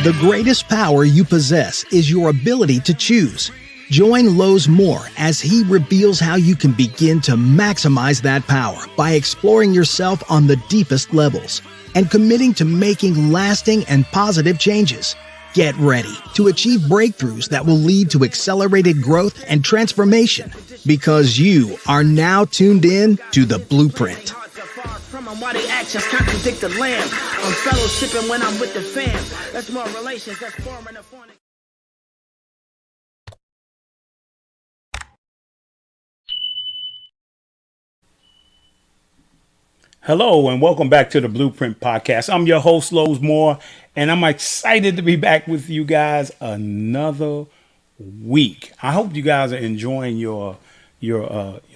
The greatest power you possess is your ability to choose. Join Lowe's Moore as he reveals how you can begin to maximize that power by exploring yourself on the deepest levels and committing to making lasting and positive changes. Get ready to achieve breakthroughs that will lead to accelerated growth and transformation, because you are now tuned in to The Blueprint. Why the actions contradict the lamb. I'm fellowshipping when I'm with the fam. That's more relations, that's forming a phonic. Hello and welcome back to the Blueprint Podcast. I'm your host, Lowe's Moore, and I'm excited to be back with you guys another week. I hope you guys are enjoying your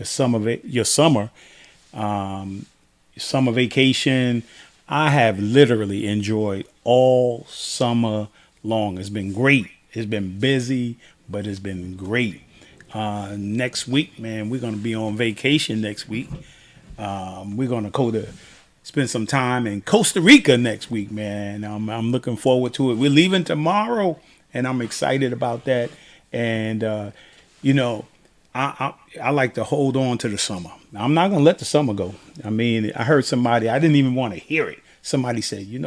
summer vacation. I have literally enjoyed all summer long. It's been great. It's been busy, but it's been great. Next week, man, we're going to be on vacation next week. We're going to go to spend some time in Costa Rica next week, man. I'm looking forward to it. We're leaving tomorrow, and I'm excited about that. And, I like to hold on to the summer. I'm not going to let the summer go. I mean, I heard somebody, I didn't even want to hear it. Somebody said, we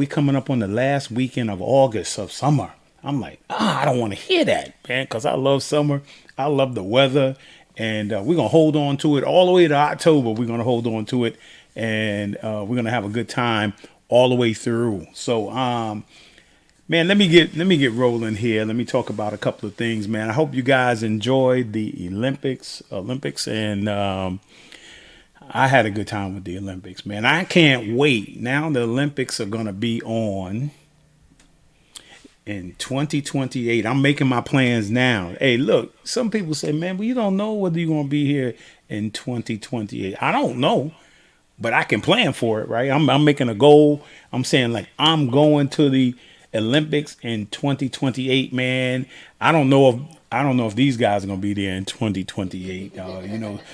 coming up on the last weekend of August of summer. I'm like, I don't want to hear that, man, because I love summer. I love the weather. And we're going to hold on to it all the way to October. We're going to hold on to it. And we're going to have a good time all the way through. So, man, let me get rolling here. Let me talk about a couple of things, man. I hope you guys enjoyed the Olympics, and I had a good time with the Olympics, man. I can't wait. Now the Olympics are going to be on in 2028. I'm making my plans now. Hey, look, some people say, man, well, you don't know whether you're going to be here in 2028. I don't know, but I can plan for it, right? I'm making a goal. I'm saying, like, I'm going to the Olympics in 2028, man. I don't know if these guys are going to be there in 2028.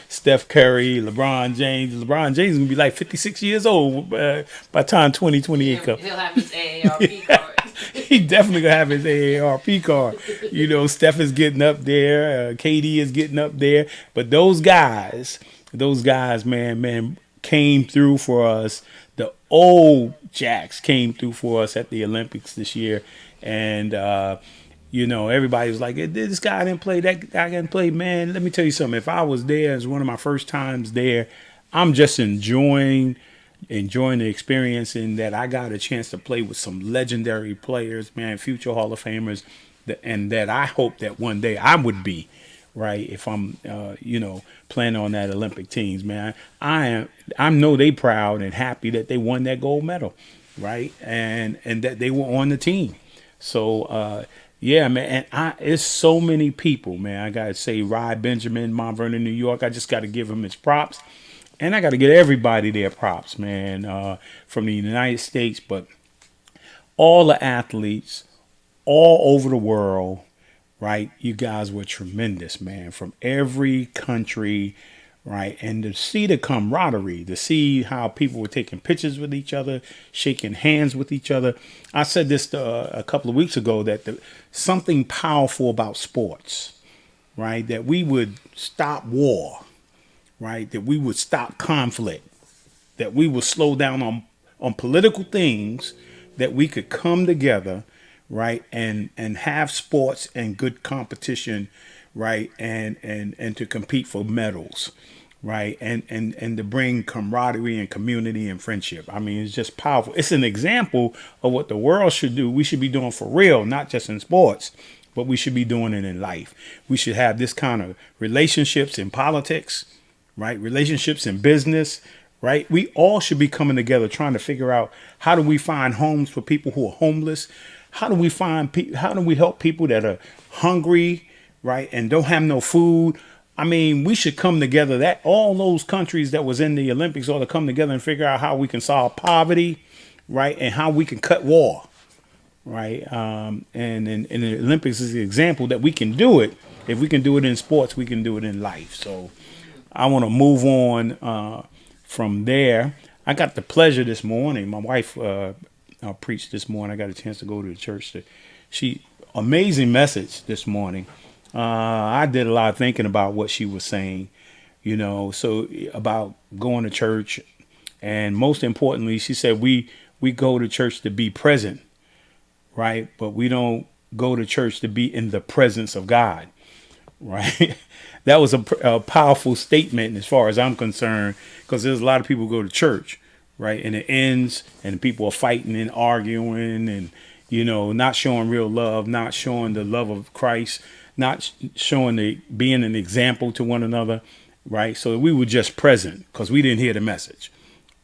Steph Curry, LeBron James is going to be like 56 years old by the time 2028 comes. He'll have his AARP card. He definitely gonna have his AARP card. Steph is getting up there. KD is getting up there. But those guys, man, came through for us. The old Jacks came through for us at the Olympics this year. And, everybody was like, this guy didn't play, that guy didn't play. Man, let me tell you something. If I was there, it's one of my first times there, I'm just enjoying the experience in that I got a chance to play with some legendary players, man, future Hall of Famers, and that I hope that one day I would be, right, if I'm, playing on that Olympic teams, man. I know they proud and happy that they won that gold medal, right, and that they were on the team. So, yeah, man, and it's so many people, man. I got to say, Rod Benjamin, Mount Vernon, New York, I just got to give him his props. And I got to get everybody their props, man, from the United States, but all the athletes all over the world, right? You guys were tremendous, man, from every country, right? And to see the camaraderie, to see how people were taking pictures with each other, shaking hands with each other. I said this a couple of weeks ago, that something powerful about sports, right? That we would stop war. Right, that we would stop conflict, that we would slow down on political things, that we could come together, right, and have sports and good competition, right, and to compete for medals, right, and to bring camaraderie and community and friendship. I mean, it's just powerful. It's an example of what the world should do. We should be doing for real, not just in sports, but we should be doing it in life. We should have this kind of relationships in politics, right? Relationships in business, right? We all should be coming together trying to figure out, how do we find homes for people who are homeless? How do we help people that are hungry, right, and don't have no food? I mean, we should come together. That all those countries that was in the Olympics ought to come together and figure out how we can solve poverty, right, and how we can cut war, right? And the Olympics is the example that we can do it. If we can do it in sports, we can do it in life. So I want to move on from there. I got the pleasure this morning. My wife preached this morning. I got a chance to go to the church. Amazing message this morning. I did a lot of thinking about what she was saying, so about going to church. And most importantly, she said, we go to church to be present, right? But we don't go to church to be in the presence of God, right? That was a powerful statement as far as I'm concerned, because there's a lot of people who go to church, right? And it ends and people are fighting and arguing and, not showing real love, not showing the love of Christ, not showing being an example to one another, right? So we were just present because we didn't hear the message,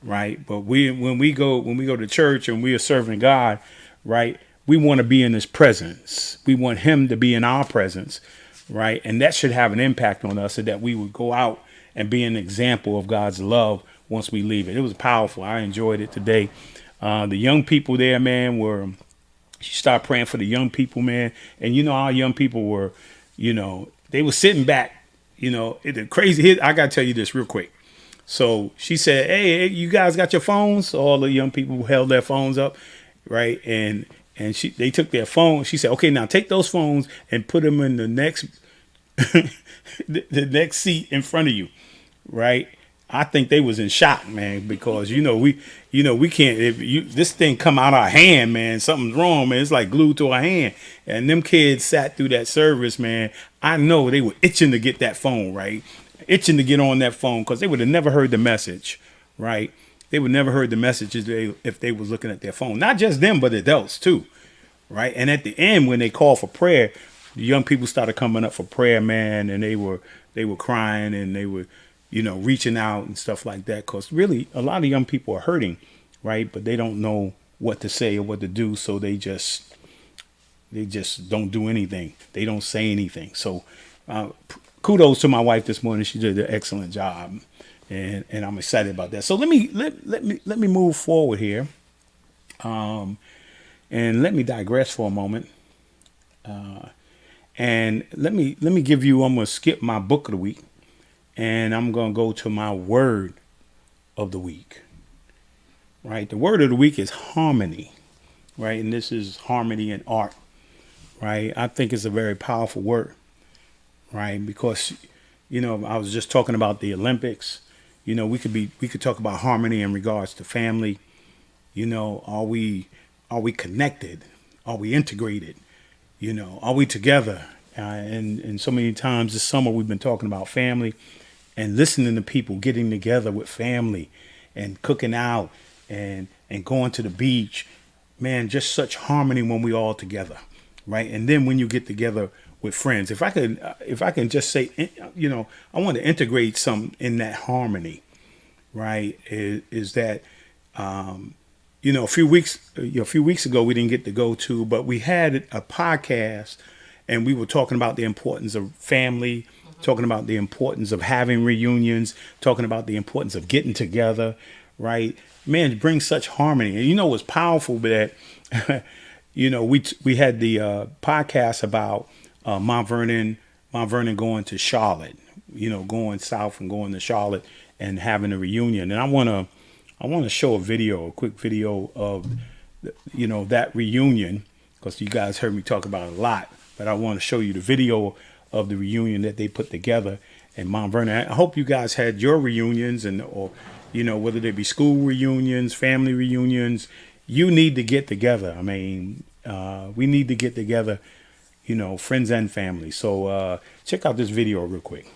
right? But when we go to church and we are serving God, right, we want to be in his presence. We want him to be in our presence, right? And that should have an impact on us, so that we would go out and be an example of God's love once we leave it. It was powerful. I enjoyed it today. The young people there, man, she started praying for the young people, man. And our young people were, they were sitting back, the crazy. I got to tell you this real quick. So she said, hey, you guys got your phones? All the young people held their phones up, right? And they took their phone. She said, okay, now take those phones and put them in the next the next seat in front of you, right? I think they was in shock, man, because we can't. If this thing come out our hand, man, something's wrong, man. It's like glued to our hand. And them kids sat through that service, man. I know they were itching to get that phone, right? Itching to get on that phone, because they would have never heard the message, right? They would never heard the message if they was looking at their phone. Not just them, but adults too, right? And at the end, when they called for prayer, the young people started coming up for prayer, man, and they were crying and they were, reaching out and stuff like that. Because really, a lot of young people are hurting, right? But they don't know what to say or what to do, so they just don't do anything. They don't say anything. So kudos to my wife this morning. She did an excellent job. And I'm excited about that. So let me move forward here, and let me digress for a moment, and let me give you. I'm gonna skip my book of the week, and I'm gonna go to my word of the week. Right, the word of the week is harmony, right, and this is harmony in art, right. I think it's a very powerful word, right, because I was just talking about the Olympics. We could talk about harmony in regards to family. Are we connected? Are we integrated? Are we together? And so many times this summer we've been talking about family and listening to people getting together with family and cooking out and going to the beach. Man, just such harmony when we all together, right? And then when you get together with friends, if I can just say, I want to integrate something in that harmony, right? Is that, a few weeks ago we didn't get to go to, but we had a podcast and we were talking about the importance of family, talking about the importance of having reunions, talking about the importance of getting together, right? Man, it brings such harmony. And what's powerful that, we had the podcast about Mount Vernon going to Charlotte, going south and going to Charlotte and having a reunion. And I want to show a quick video of, that reunion, because you guys heard me talk about it a lot, but I want to show you the video of the reunion that they put together in Mount Vernon. I hope you guys had your reunions or whether they be school reunions, family reunions. You need to get together. I mean, we need to get together, friends and family. So check out this video real quick.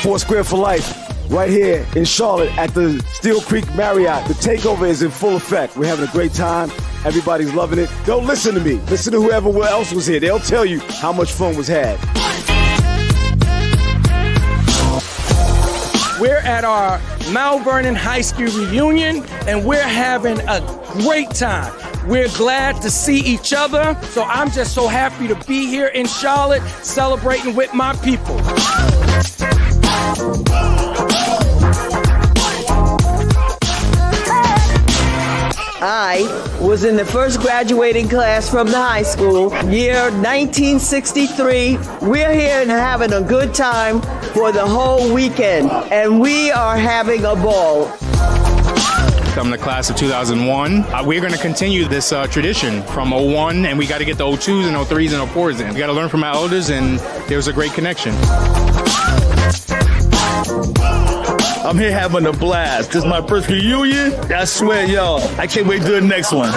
Foursquare for life, right here in Charlotte at the Steel Creek Marriott. The takeover is in full effect. We're having a great time. Everybody's loving it. Don't listen to me. Listen to whoever else was here. They'll tell you how much fun was had. We're at our Mount Vernon High School reunion, and we're having a great time. We're glad to see each other, so I'm just so happy to be here in Charlotte celebrating with my people. I will was in the first graduating class from the high school, year 1963. We're here and having a good time for the whole weekend, and we are having a ball. I'm the class of 2001. We're going to continue this tradition from '01, and we got to get the '02s and '03s and '04s in. We got to learn from our elders, and there's a great connection. I'm here having a blast. This is my first reunion. I swear, y'all, I can't wait to the next one.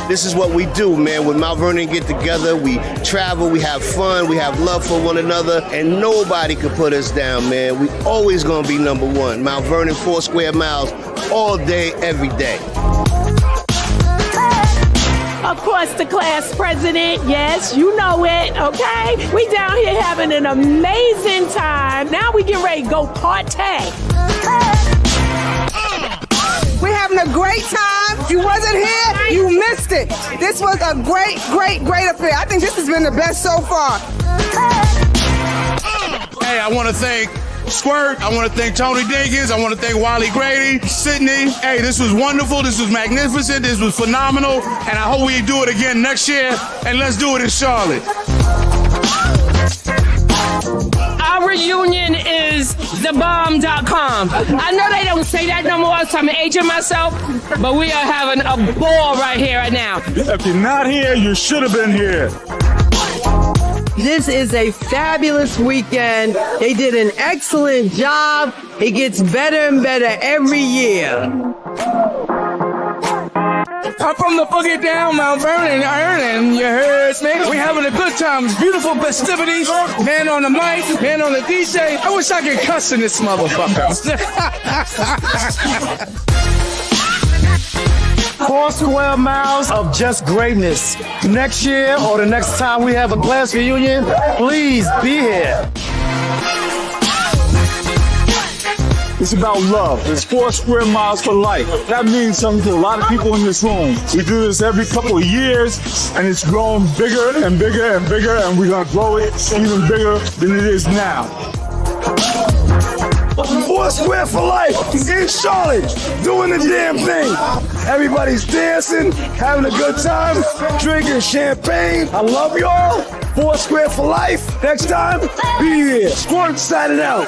This is what we do, man. When Mount Vernon get together, we travel, we have fun, we have love for one another, and nobody can put us down, man. We always gonna be number one. Mount Vernon, 4 square miles, all day, every day. Of course, the class president, yes, you know it, okay? We down here having an amazing time. Now we get ready to go party. We're having a great time. If you wasn't here, you missed it. This was a great affair. I think this has been the best so far. Hey, I want to thank Squirt. I want to thank Tony Dinkins. I want to thank Wally Grady, Sydney. Hey, this was wonderful. This was magnificent. This was phenomenal. And I hope we do it again next year. And let's do it in Charlotte. Our reunion is thebomb.com. I know they don't say that no more. I was trying to age myself, but we are having a ball right here, right now. If you're not here, you should have been here. This is a fabulous weekend. They did an excellent job. It gets better and better every year. I'm from the boogie down, Mount Vernon, Ireland. You heard me? We having a good time. It's beautiful festivities. Man on the mic, man on the DJ. I wish I could cuss in this motherfucker. 4 square miles of just greatness. Next year or the next time we have a class reunion, please be here. It's about love. It's 4 square miles for life. That means something to a lot of people in this room. We do this every couple of years, and it's growing bigger and bigger and bigger, and we're gonna grow it even bigger than it is now. 4 square for life in Charlotte, doing the damn thing. Everybody's dancing, having a good time, drinking champagne. I love y'all. 4 square for life. Next time, be here. Squirt signing out.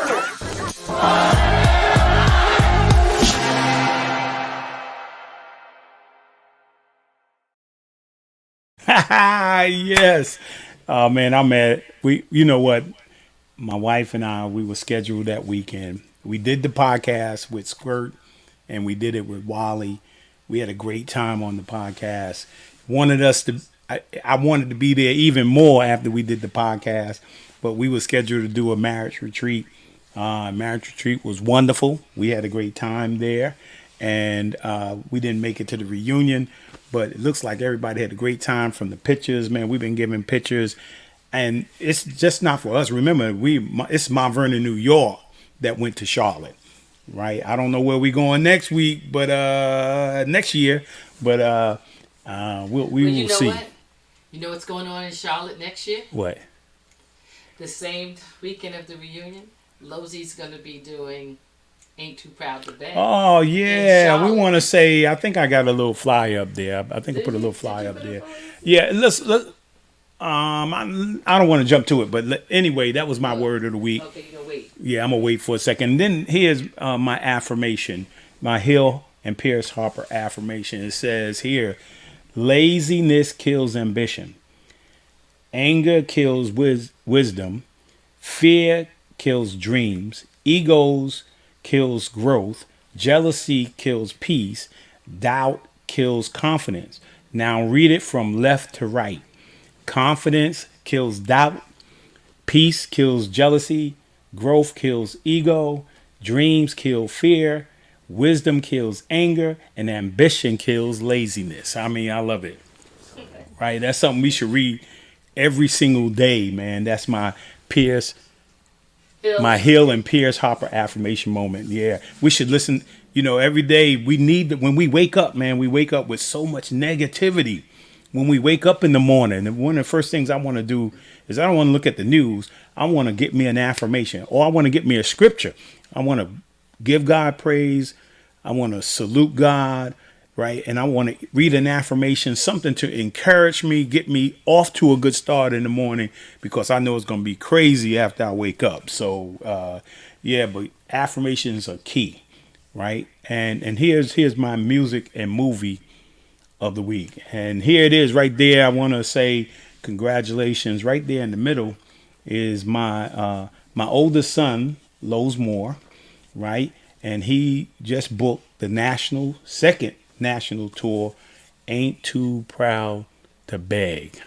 Yes. Oh man, I'm mad. You know what? My wife and I, we were scheduled that weekend. We did the podcast with Squirt and we did it with Wally. We had a great time on the podcast. I wanted to be there even more after we did the podcast, but we were scheduled to do a marriage retreat. Marriage retreat was wonderful. We had a great time there, and we didn't make it to the reunion, but it looks like everybody had a great time from the pictures. Man, we've been giving pictures, and it's just not for us. Remember, it's Mount Vernon, New York that went to Charlotte, right? I don't know where we're going next week, but next year, but we will see. What? You know what's going on in Charlotte next year? What? The same weekend of the reunion, Losey's going to be doing Ain't Too Proud to Beg. Oh, yeah. We want to say, I think I got a little fly up there. I think I put a little fly up there. Yeah, let's I don't want to jump to it, but anyway, that was my word of the week. Okay, you're going to wait. Yeah, I'm going to wait for a second. Then here's my affirmation, my Hill and Pierce Harper affirmation. It says here, laziness kills ambition. Anger kills wisdom. Fear kills dreams. Egos kills growth. Jealousy kills peace. Doubt kills confidence. Now read it from left to right. Confidence kills doubt. Peace kills jealousy. Growth kills ego. Dreams kill fear. Wisdom kills anger. And ambition kills laziness. I mean, I love it. Right? That's something we should read every single day, man. That's my Hill and Pierce Harper affirmation moment. Yeah. We should listen, every day. We need when we wake up, man, we wake up with so much negativity. When we wake up in the morning, and one of the first things I want to do is I don't want to look at the news. I want to get me an affirmation, or I want to get me a scripture. I want to give God praise, I want to salute God, right? And I want to read an affirmation, something to encourage me, get me off to a good start in the morning, because I know it's going to be crazy after I wake up. So, yeah, but affirmations are key, right? And here's my music and movie of the week. And here it is right there. I want to say congratulations. Right there in the middle is my oldest son, Lowe's Moore, right? And he just booked the second national tour, Ain't Too Proud to Beg.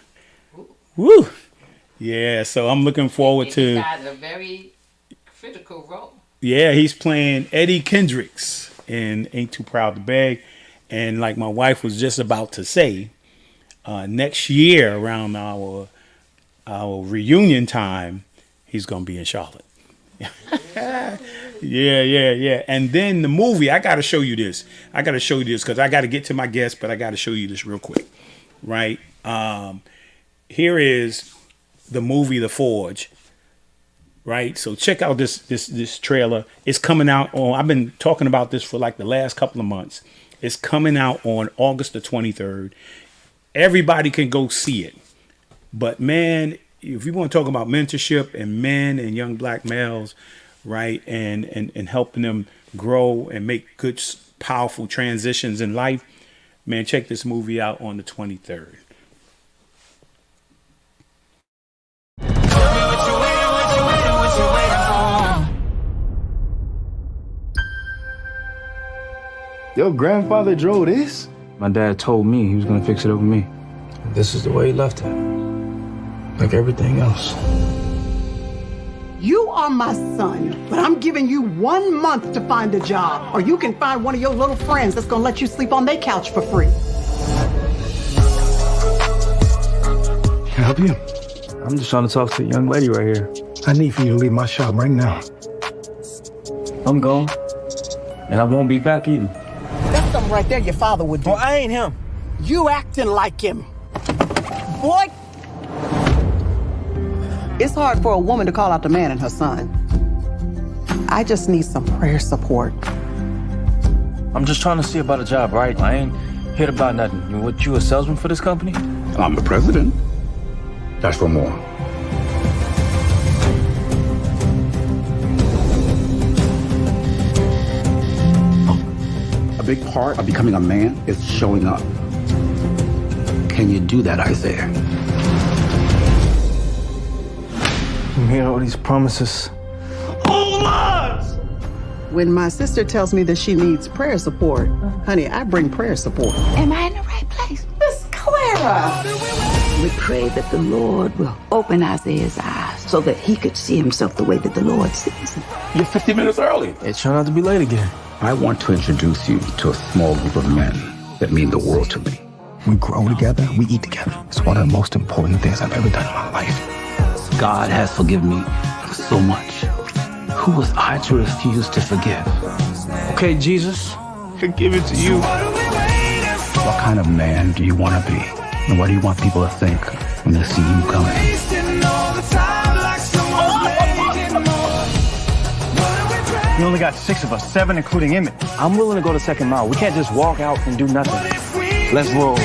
Woo! Yeah, so I'm looking forward to. He got a very critical role. Yeah, he's playing Eddie Kendricks in Ain't Too Proud to Beg. And like my wife was just about to say, next year around our reunion time, he's gonna be in Charlotte. Yeah. And then the movie, I got to show you this. Because I got to get to my guest, but I got to show you this real quick, right? Here is the movie The Forge, right? So check out this trailer. It's coming out on. I've been talking about this for like the last couple of months. It's coming out on August the 23rd. Everybody can go see it. But man, if you want to talk about mentorship and men and young black males, right, and helping them grow and make good, powerful transitions in life, man, check this movie out on the 23rd. Your grandfather drove this? My dad told me he was gonna fix it over me. This is the way he left it. Like everything else. You are my son, but I'm giving you 1 month to find a job, or you can find one of your little friends that's gonna let you sleep on their couch for free. Can I help you? I'm just trying to talk to a young lady right here. I need for you to leave my shop right now. I'm gone, and I won't be back either. That's something right there your father would do. Oh, I ain't him. You acting like him. Boy! It's hard for a woman to call out the man and her son. I just need some prayer support. I'm just trying to see about a job, right? I ain't hit about nothing. What, you a salesman for this company? I'm the president. That's for more. A big part of becoming a man is showing up. Can you do that, Isaiah? You made all these promises. When my sister tells me that she needs prayer support, honey, I bring prayer support. Am I in the right place? Miss Clara! We pray that the Lord will open Isaiah's eyes so that he could see himself the way that the Lord sees him. You're 50 minutes early. Hey, try not to be late again. I want to introduce you to a small group of men that mean the world to me. We grow together, we eat together. It's one of the most important things I've ever done in my life. God has forgiven me so much. Who was I to refuse to forgive? Okay, Jesus, I give it to you. What kind of man do you want to be? And what do you want people to think when they see you coming? You only got 6 of us, 7 including Emmett. I'm willing to go the second mile. We can't just walk out and do nothing. Let's roll.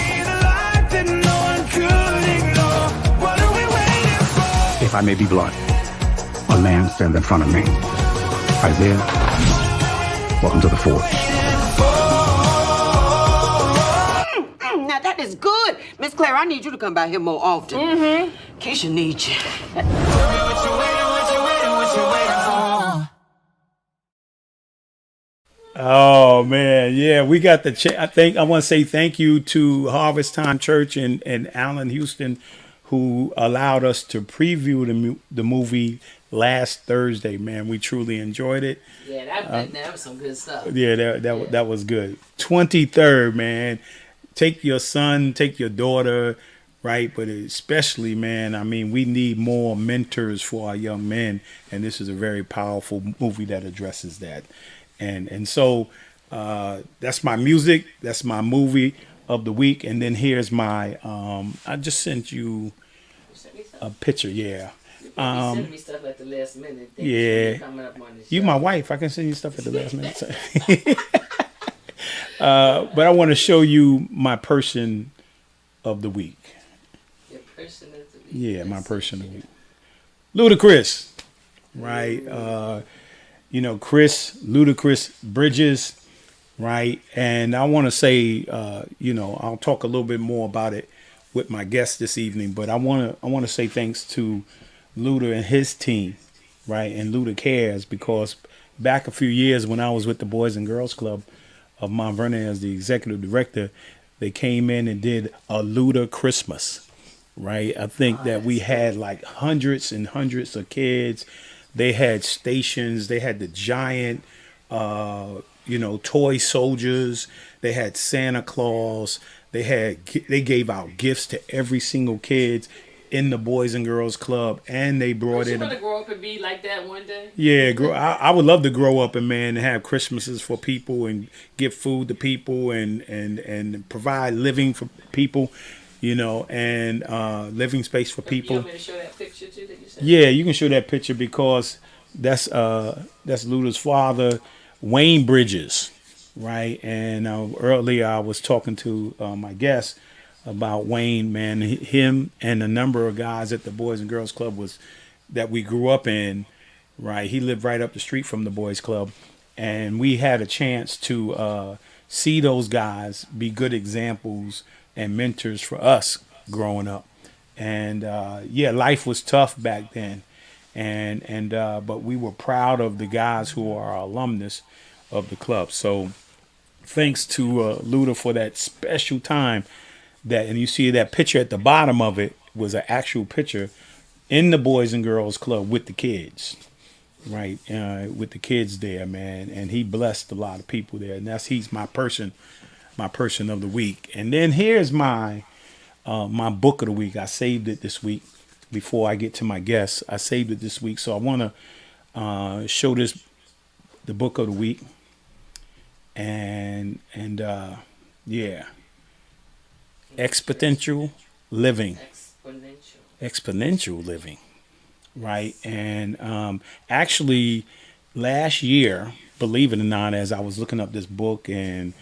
If I may be blunt, a man stands in front of me. Isaiah, welcome to the Forge. Now that is good. Miss Claire, I need you to come by here more often. Keisha needs you. Oh man, yeah, we got the. I want to say thank you to Harvest Time Church and Allen Houston, who allowed us to preview the movie last Thursday. Man, we truly enjoyed it. Yeah, that was some good stuff. Yeah, that was good. 23rd, man. Take your son, take your daughter, right? But especially, man, I mean, we need more mentors for our young men, and this is a very powerful movie that addresses that. And so that's my music. That's my movie of the week. And then here's my, I just sent you a picture. Yeah. You send me stuff at the last minute. Yeah. Coming up on the show. You my wife. I can send you stuff at the last minute. But I want to show you my person of the week. Your person of the week. Yeah, my person of the week. Ludacris, right? Ludacris Bridges, right? And I want to say, I'll talk a little bit more about it with my guest this evening, but I want to say thanks to Luda and his team, right? And Luda Cares, because back a few years when I was with the Boys and Girls Club of Mount Vernon as the executive director, they came in and did a Luda Christmas, right? I think that we had like hundreds and hundreds of kids. They had stations. They had the giant, toy soldiers. They had Santa Claus. They gave out gifts to every single kid in the Boys and Girls Club, and they brought in. You want to grow up and be like that one day? Yeah, I would love to grow up and have Christmases for people and give food to people and provide living for people, and living space for people. You want me to show that picture too that you said? Yeah, you can show that picture because that's Luda's father, Wayne Bridges, right? And earlier I was talking to my guest about Wayne, man. Him and a number of guys at the Boys and Girls Club that we grew up in, right? He lived right up the street from the Boys Club, and we had a chance to see those guys be good examples and mentors for us growing up. And life was tough back then, but we were proud of the guys who are our alumnus of the club. So thanks to Luda for that special time. And you see that picture at the bottom of it was an actual picture in the Boys and Girls Club with the kids, right? With the kids there, man. And he blessed a lot of people there. And he's my person of the week. And then here's my book of the week. I saved it this week before I get to my guests. I saved it this week. So I want to show the book of the week. Exponential living. Exponential living, right? And actually, last year, believe it or not, as I was looking up this book, and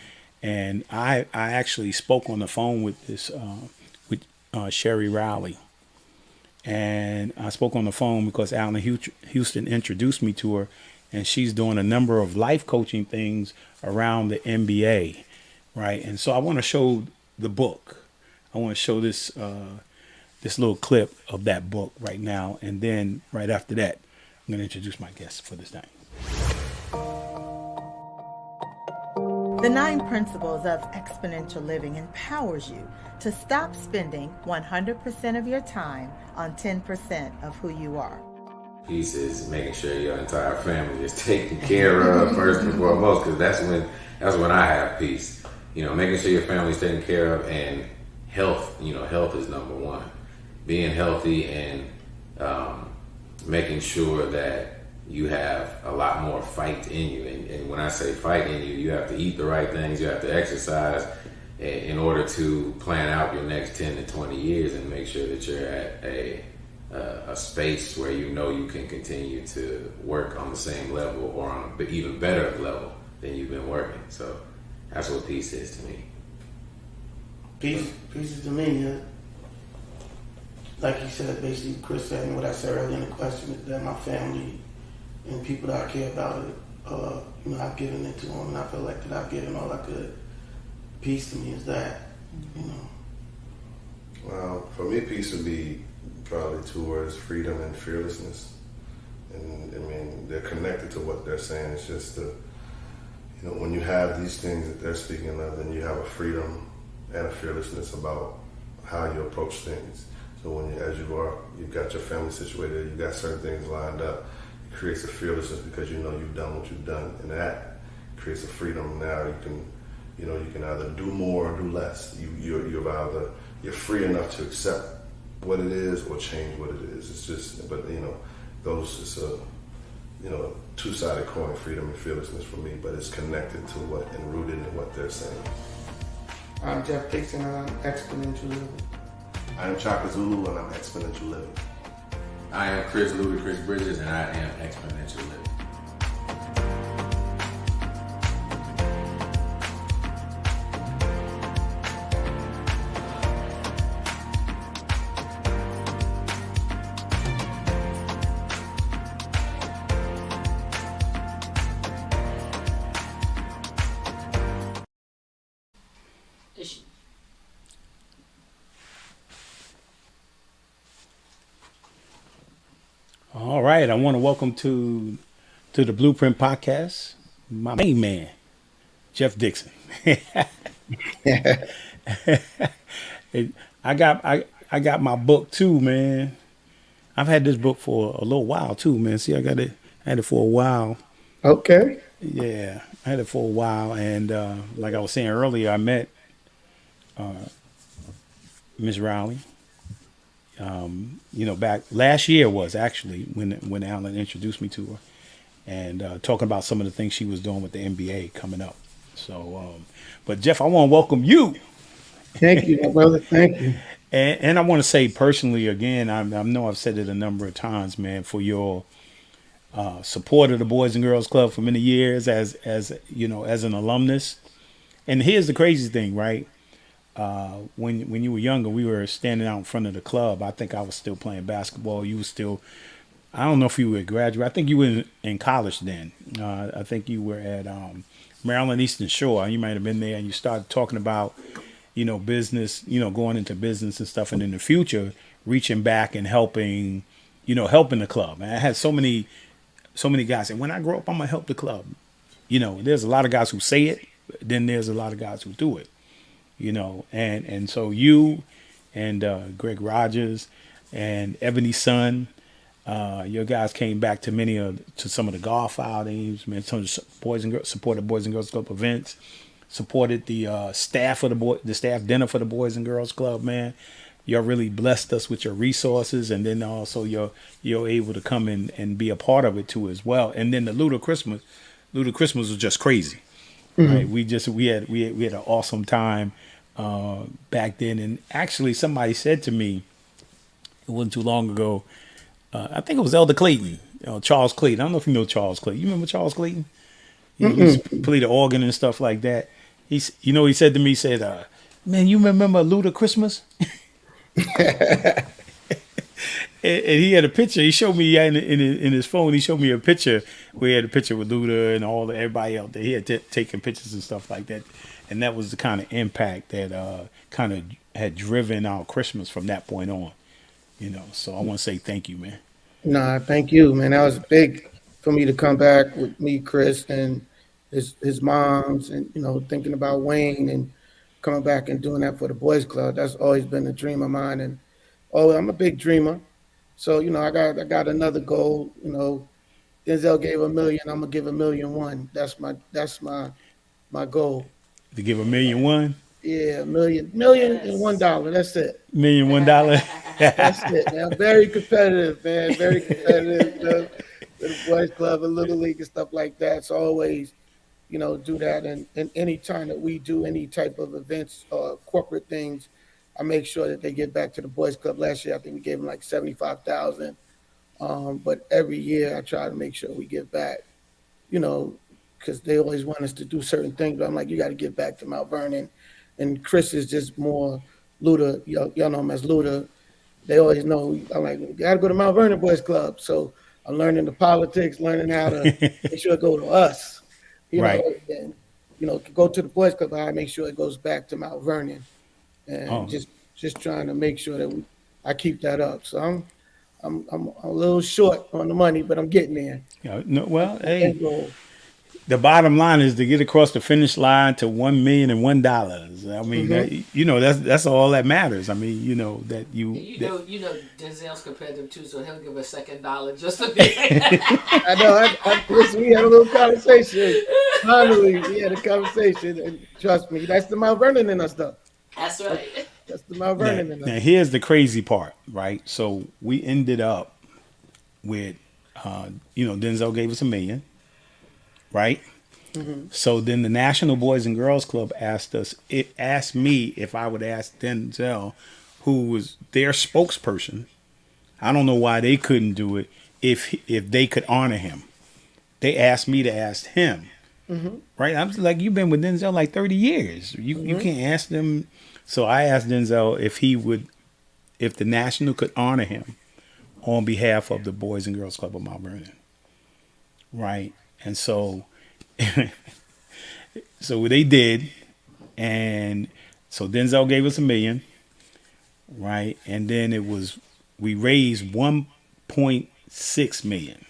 I actually spoke on the phone with with Sherry Rowley, and I spoke on the phone because Alan Houston introduced me to her, and she's doing a number of life coaching things around the NBA, right? And so I want to show the book. I want to show this little clip of that book right now, and then right after that, I'm going to introduce my guest for this night. The 9 Principles of Exponential Living empowers you to stop spending 100% of your time on 10% of who you are. Peace is making sure your entire family is taken care of first and foremost, because that's when I have peace. Making sure your family's taken care of, and health. Health is number one. Being healthy and making sure that you have a lot more fight in you. And when I say fight in you, you have to eat the right things, you have to exercise in order to plan out your next 10 to 20 years and make sure that you're at a space where you can continue to work on the same level or on an even better level than you've been working. So that's what peace is to me. Peace is to me, like you said, basically Chris said, and what I said earlier in the question, is that my family and people that I care about, I've given it to them, and I feel like that I've given all I could. Peace to me is that, Well, for me, peace would be probably 2 words: freedom and fearlessness. And I mean, they're connected to what they're saying. It's just when you have these things that they're speaking of, then you have a freedom and a fearlessness about how you approach things. So you've got your family situated, you've got certain things lined up, it creates a fearlessness because you've done what you've done, and that creates a freedom. Now you can either do more or do less. You're free enough to accept what it is or change what it is. It's just, it's a two-sided coin, freedom and fearlessness for me, but it's connected to and rooted in what they're saying. I'm Jeff Dixon, and I'm Exponential Living. I'm Chaka Zulu, and I'm Exponential Living. I am Ludacris Bridges, and I am Exponential Living. right, I want to welcome to the Blueprint Podcast my main man, Jeff Dixon. I got my book too, man. I've had this book for a little while too, man. See, I had it for a while. Okay. Yeah, I had it for a while, and like I was saying earlier, I met Miss Rowley. Back last year was actually when Alan introduced me to her, and talking about some of the things she was doing with the NBA coming up. So, but Jeff, I want to welcome you. Thank you, my brother. Thank you. And I want to say personally again, I know I've said it a number of times, man, for your support of the Boys and Girls Club for many years as an alumnus. And here's the crazy thing, right? When you were younger, we were standing out in front of the club. I think I was still playing basketball. You were still, I don't know if you were a graduate. I think you were in college then. I think you were at Maryland Eastern Shore. You might have been there, and you started talking about, business, going into business and stuff, and in the future, reaching back and helping the club. And I had so many guys, and when I grow up, I'm gonna help the club. There's a lot of guys who say it, then there's a lot of guys who do it. And so you and Greg Rogers and Ebony's son, your guys came back to some of the golf outings, man. Some of the supported Boys and Girls Club events, supported the staff of the staff dinner for the Boys and Girls Club, man. Y'all really blessed us with your resources, and then also you're able to come in and be a part of it too as well. And then the Ludacris was just crazy. Mm-hmm. Right? We had an awesome time back then. And actually, somebody said to me, it wasn't too long ago, I think it was Elder Clayton, Charles Clayton. I don't know if you know Charles Clayton. You remember Charles Clayton? He used to play the organ and stuff like that. He said to me, man, you remember Ludacris? And he had a picture. He showed me in his phone. He showed me a picture where he had a picture with Luda and everybody out there. He had taken pictures and stuff like that, and that was the kind of impact that kind of had driven our Christmas from that point on. So I want to say thank you, man. Nah, thank you, man. That was big for me to come back with me, Chris, and his moms, and thinking about Wayne and coming back and doing that for the Boys Club. That's always been a dream of mine, and I'm a big dreamer. So, I got another goal. Denzel gave $1 million. I'm gonna give $1,000,001. That's my goal. To give $1,000,001? Yeah, $1,000,001. That's it. $1,000,001. That's it, man. Very competitive, man. Very competitive. With the Boys Club and Little League and stuff like that. So always, do that. And any time that we do any type of events or corporate things, I make sure that they get back to the Boys Club. Last year, I think we gave them like $75,000. But every year, I try to make sure we give back, because they always want us to do certain things. But I'm like, you got to give back to Mount Vernon. And Chris is just more Luda. Y'all know him as Luda. They always know. I'm like, you got to go to Mount Vernon Boys Club. So I'm learning the politics, learning how to make sure it go to us. Right. And, go to the Boys Club. I make sure it goes back to Mount Vernon. And just trying to make sure that I keep that up. So I'm a little short on the money, but I'm getting there. Hey, the bottom line is to get across the finish line to $1,000,001. I mean, that's all that matters. I mean, that you. Denzel's competitive too, so he'll give a second dollar just to be. I know. Listen, we had a little conversation. Finally, we had a conversation, and trust me, that's the Mount Vernon in us, though. That's right. That's the Mount Vernon in us. Now, here's the crazy part, right? So we ended up with, Denzel gave us $1 million, right? Mm-hmm. So then the National Boys and Girls Club asked me if I would ask Denzel, who was their spokesperson. I don't know why they couldn't do it if they could honor him. They asked me to ask him. Mm-hmm. Right? I'm just like, you've been with Denzel like 30 years. You can't ask them. So I asked Denzel if the National could honor him on behalf of the Boys and Girls Club of Mount Vernon. Right? And so they did. And so Denzel gave us $1 million. Right? And then we raised $1.5 1.6 million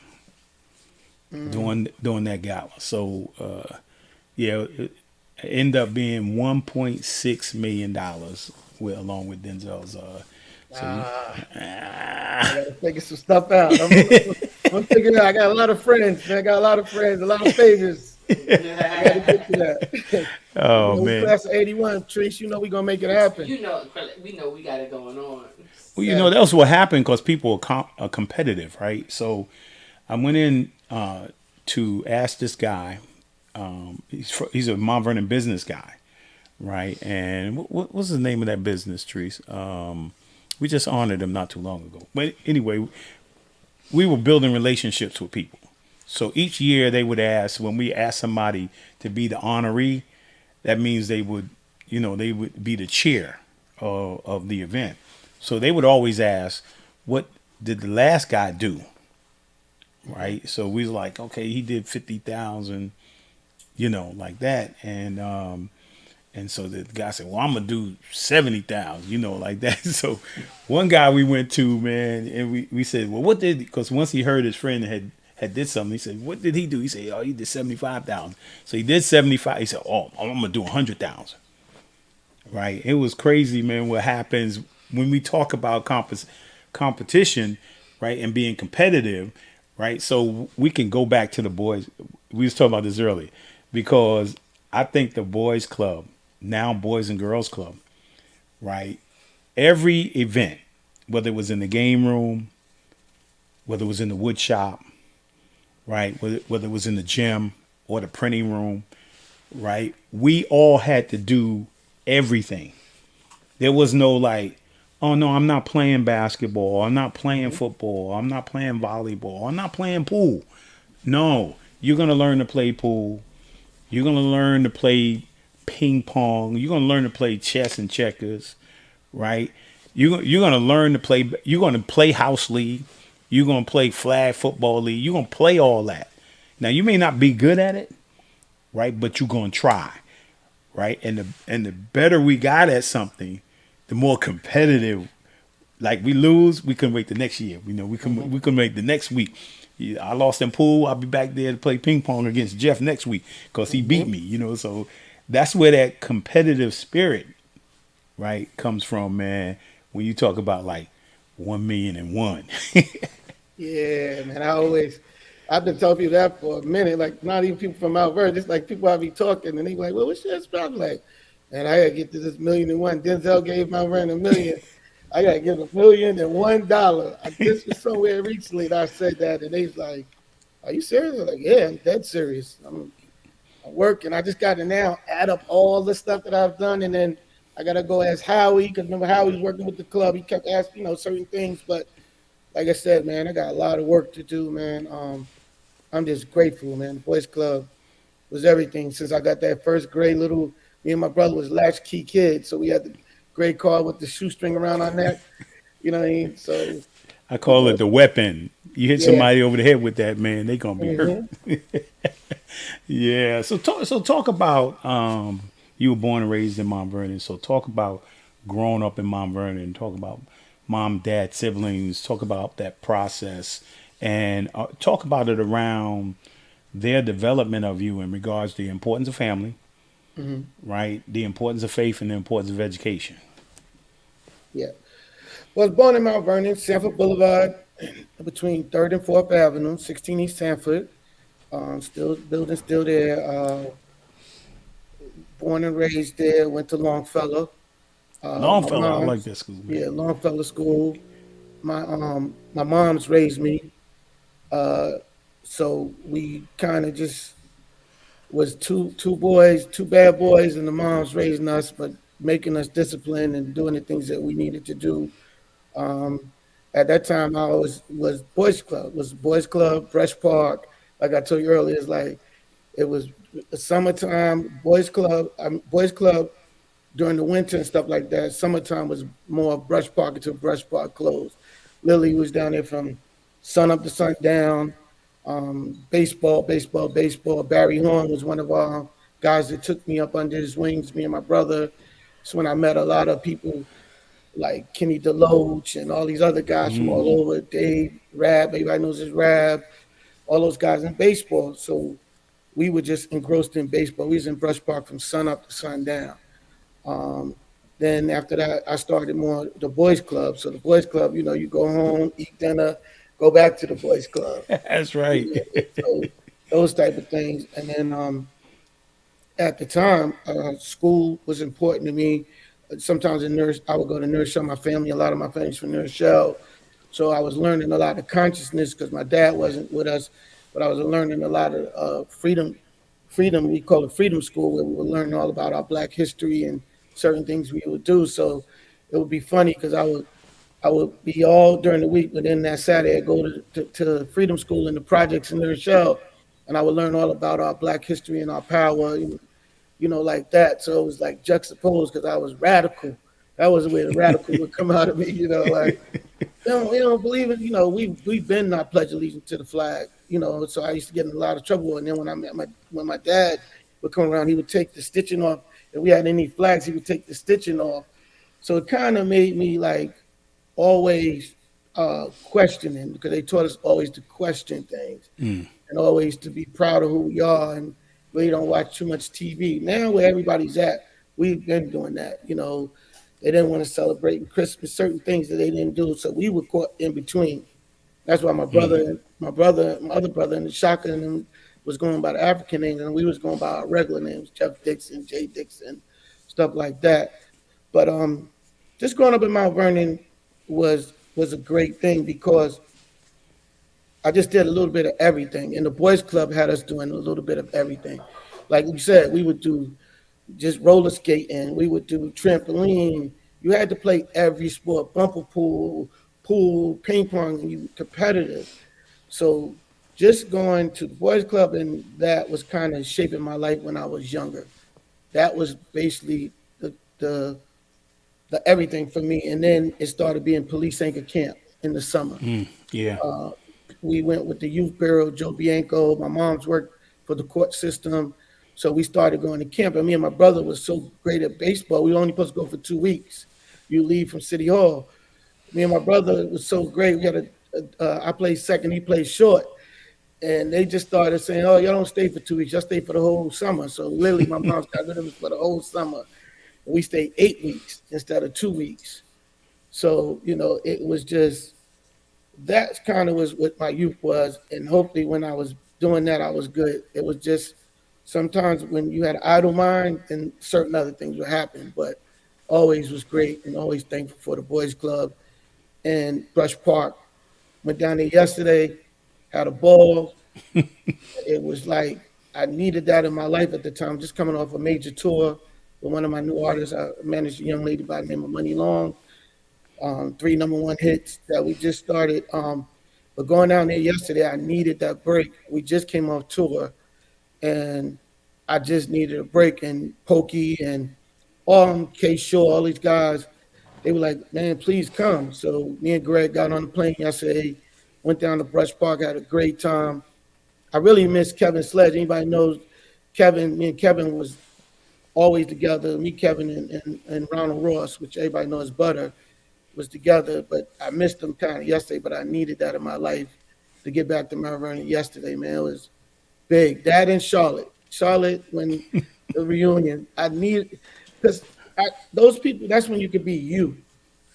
during that gala. So yeah, it ended up being $1.6 million with along with Denzel's. So I gotta figure some stuff out. I'm figuring out. I got a lot of friends, man. I got a lot of friends, a lot of favors. I gotta get to that. Oh We man. class of '81, Trees. You know we gonna make it happen. You know, we know we got it going on. Well, that's what happened because people are competitive, right? So I went in to ask this guy. He's a Mount Vernon business guy, right? And what's the name of that business, Trees? We just honored him not too long ago. But anyway, we were building relationships with people. So each year they would ask, when we asked somebody to be the honoree, that means they would be the chair of the event. So they would always ask, what did the last guy do? Right? So we was like, okay, he did 50,000, like that. And so the guy said, well, I'm going to do 70,000, like that. So one guy we went to, man, and we said, well, because once he heard his friend had did something, he said, what did he do? He said, oh, he did 75,000. So he did 75. He said, oh, I'm going to do 100,000. Right. It was crazy, man, what happens when we talk about competition, right, and being competitive, right? So we can go back to the boys. We was talking about this earlier because I think the boys club, now Boys and Girls Club, right? Every event, whether it was in the game room, whether it was in the wood shop, right? Whether it was in the gym or the printing room, right? We all had to do everything. There was no like, oh no, I'm not playing basketball. I'm not playing football. I'm not playing volleyball. I'm not playing pool. No, you're going to learn to play pool. You're going to learn to play ping pong. You're going to learn to play chess and checkers, right? You're going to learn to play. You're going to play house league. You're going to play flag football league. You're going to play all that. Now, you may not be good at it, right? But you're going to try, right? And the better we got at something, the more competitive. Like we lose, we can wait the next year. We can make the next week. I lost in pool. I'll be back there to play ping pong against Jeff next week because he beat me. So that's where that competitive spirit, right, comes from, man. When you talk about like 1,000,001. Yeah, man. I've been telling people that for a minute. Like not even people from Mount Vernon, just like people I be talking, and they be like, "Well, what's your spot?" Like, man, I gotta get to this 1,000,001. Denzel gave Mount Vernon $1 million. I gotta give $1,000,001. This was somewhere recently that I said that, and they was like, "Are you serious?" I'm like, "Yeah, I'm dead serious. I'm working. I just got to now add up all the stuff that I've done, and then I gotta go ask Howie because remember Howie's working with the club. He kept asking, certain things, but like I said, man, I got a lot of work to do, man. I'm just grateful, man. The Boys Club was everything since I got that first gray little. Me and my brother was latchkey kids, so we had the gray car with the shoestring around our neck. You know what I mean? So I call it the weapon. You hit somebody over the head with that, man, they gonna be hurt. Yeah. So talk about you were born and raised in Mount Vernon. So talk about growing up in Mount Vernon. Talk about mom, dad, siblings. Talk about that process and talk about it around their development of you in regards to the importance of family, right? The importance of faith and the importance of education. Yeah. Well, I was born in Mount Vernon, Sanford Boulevard, between 3rd and 4th Avenue, 16 East Sanford. Building still there. Born and raised there, went to Longfellow. Longfellow, I like that school. Man. Yeah, Longfellow School. My mom's raised me. So we kind of just was two bad boys, and the moms raising us, but making us disciplined and doing the things that we needed to do. At that time, I was Boys Club, Fresh Park. Like I told you earlier, it was summertime, Boys Club during the winter and stuff like that. Summertime was more Brush Park until Brush Park closed. Lily was down there from sun up to sundown. Baseball. Barry Horn was one of our guys that took me up under his wings, me and my brother. It's when I met a lot of people like Kenny Deloach and all these other guys from all over, Dave, Rab, everybody knows his Rab, all those guys in baseball. So we were just engrossed in baseball. We was in Brush Park from sun up to sundown. Um, then after that, I started more the boys club. So the boys club, you know, you go home, eat dinner, go back to the boys club. That's right. So those type of things. And then at the time, school was important to me. Sometimes I would go to Nurse Shell. My family, a lot of my family's from Nurse Shell. So I was learning a lot of consciousness because my dad wasn't with us, but I was learning a lot of freedom. We call it freedom school, where we were learning all about our Black history and certain things we would do. So it would be funny because I would be all during the week, but then that Saturday I'd go to freedom school in the projects in Nurse Shell, and I would learn all about our Black history and our power, like that. So it was like juxtaposed because I was radical. That was the way the radical would come out of me, like, we don't believe it. We've been not pledge allegiance to the flag, so I used to get in a lot of trouble. And then when my dad would come around, he would take the stitching off. If we had any flags, he would take the stitching off. So it kind of made me like always questioning, because they taught us always to question things and always to be proud of who we are, and really don't watch too much TV. Now where everybody's at, we've been doing that. They didn't want to celebrate Christmas, certain things that they didn't do, so we were caught in between. That's why my other brother, and the Shaka and them was going by the African names, and we was going by our regular names, Jeff Dixon, Jay Dixon, stuff like that. But just growing up in Mount Vernon was a great thing because I just did a little bit of everything, and the boys club had us doing a little bit of everything. Like we said, we would do just roller skating, we would do trampoline. You had to play every sport, bumper pool, ping pong, and you were competitive. So just going to the boys club, and that was kind of shaping my life when I was younger. That was basically the everything for me. And then it started being police anchor camp in the summer. Yeah. We went with the youth bureau, Joe Bianco. My mom's worked for the court system. So we started going to camp. And me and my brother was so great at baseball. We were only supposed to go for 2 weeks. You leave from City Hall. Me and my brother was so great. We had I played second, he played short. And they just started saying, oh, y'all don't stay for 2 weeks. Y'all stay for the whole summer. So literally my mom's got rid of us for the whole summer. And we stayed 8 weeks instead of 2 weeks. So, it was just, that kind of was what my youth was. And hopefully when I was doing that, I was good. It was just sometimes when you had an idle mind, then certain other things would happen. But always was great, and always thankful for the boys club and Brush Park. Went down there yesterday, had a ball. It was like I needed that in my life at the time, just coming off a major tour with one of my new artists. I managed a young lady by the name of Money Long. 3 #1 hits that we just started. But going down there yesterday, I needed that break. We just came off tour, and I just needed a break. And Pokey and K Shaw, all these guys, they were like, man, please come. So me and Greg got on the plane yesterday, went down to Brush Park, had a great time. I really miss Kevin Sledge. Anybody knows Kevin, me and Kevin was always together. Me, Kevin, and Ronald Ross, which everybody knows Butter, was together. But I missed them kind of yesterday, but I needed that in my life to get back to Mount Vernon yesterday, man. It was big. That in Charlotte. When the reunion, I need, because those people, that's when you can be you.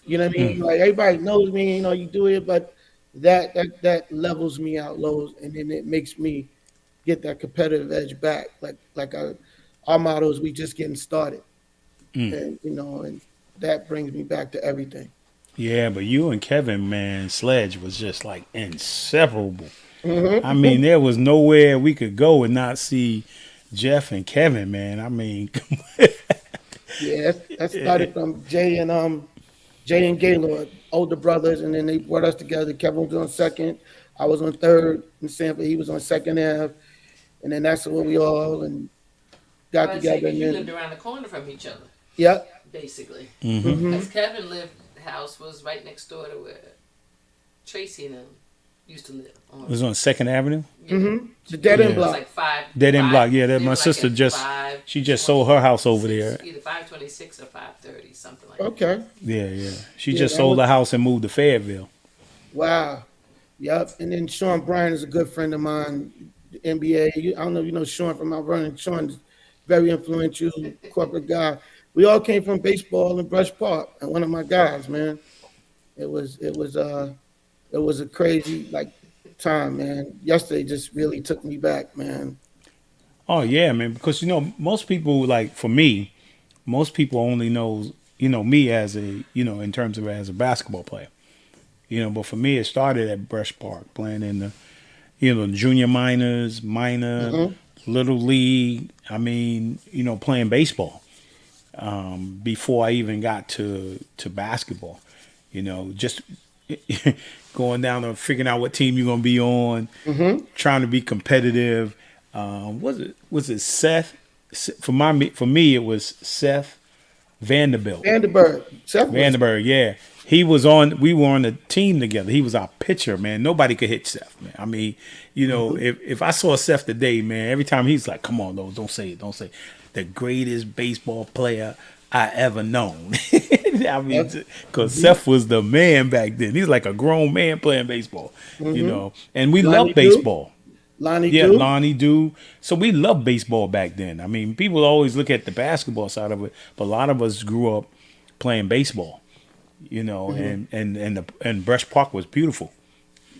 You know what I mean? Like everybody knows me, you do it, but that levels me out lows, and then it makes me get that competitive edge back. Like our motto is, we just getting started. And and that brings me back to everything. Yeah, but you and Kevin, man, Sledge was just like inseparable. Mm-hmm. I mean, there was nowhere we could go and not see Jeff and Kevin, man. I mean, yeah, that started from Jay and Gaylord, older brothers, and then they brought us together. Kevin was on second, I was on third in Sanford, he was on second Ave, and then that's when we all got together. And you then lived around the corner from each other. Yep. Basically. Mm-hmm. Because Kevin lived, the house was right next door to where Tracy and them used to live. It was on 2nd Avenue? Mm-hmm. The dead end block. Like 5. Dead end block, yeah. That my like sister just 5 She just sold her house over there. Either 526 or 530, something like that. Okay. Yeah, yeah. She Yeah, just that sold was- the house and moved to Fayetteville. Wow. Yep. And then Sean Bryan is a good friend of mine, NBA. I don't know if you know Sean from Mount Vernon. Sean's very influential corporate guy. We all came from baseball in Brush Park, and one of my guys, man. It was a crazy time, man. Yesterday just really took me back, man. Oh yeah, man. Because most people, like for me, most people only knows me as a in terms of as a basketball player. But for me, it started at Brush Park, playing in the junior minor, Mhm. little league. I mean, playing baseball before I even got to basketball. Just going down and figuring out what team you're gonna be on, trying to be competitive. Was it Seth? For me, it was Seth Vanderbilt. Seth Vandenberg, yeah. He was on. We were on the team together. He was our pitcher, man. Nobody could hit Seth, man. I mean, if I saw Seth today, man, every time he's like, "Come on, don't say it, don't say it." The greatest baseball player I ever known. I mean, because Seth was the man back then. He's like a grown man playing baseball, And we Lonnie love baseball. Lonnie Yeah, Do? Lonnie do. So we loved baseball back then. I mean, people always look at the basketball side of it, but a lot of us grew up playing baseball. And Brush Park was beautiful.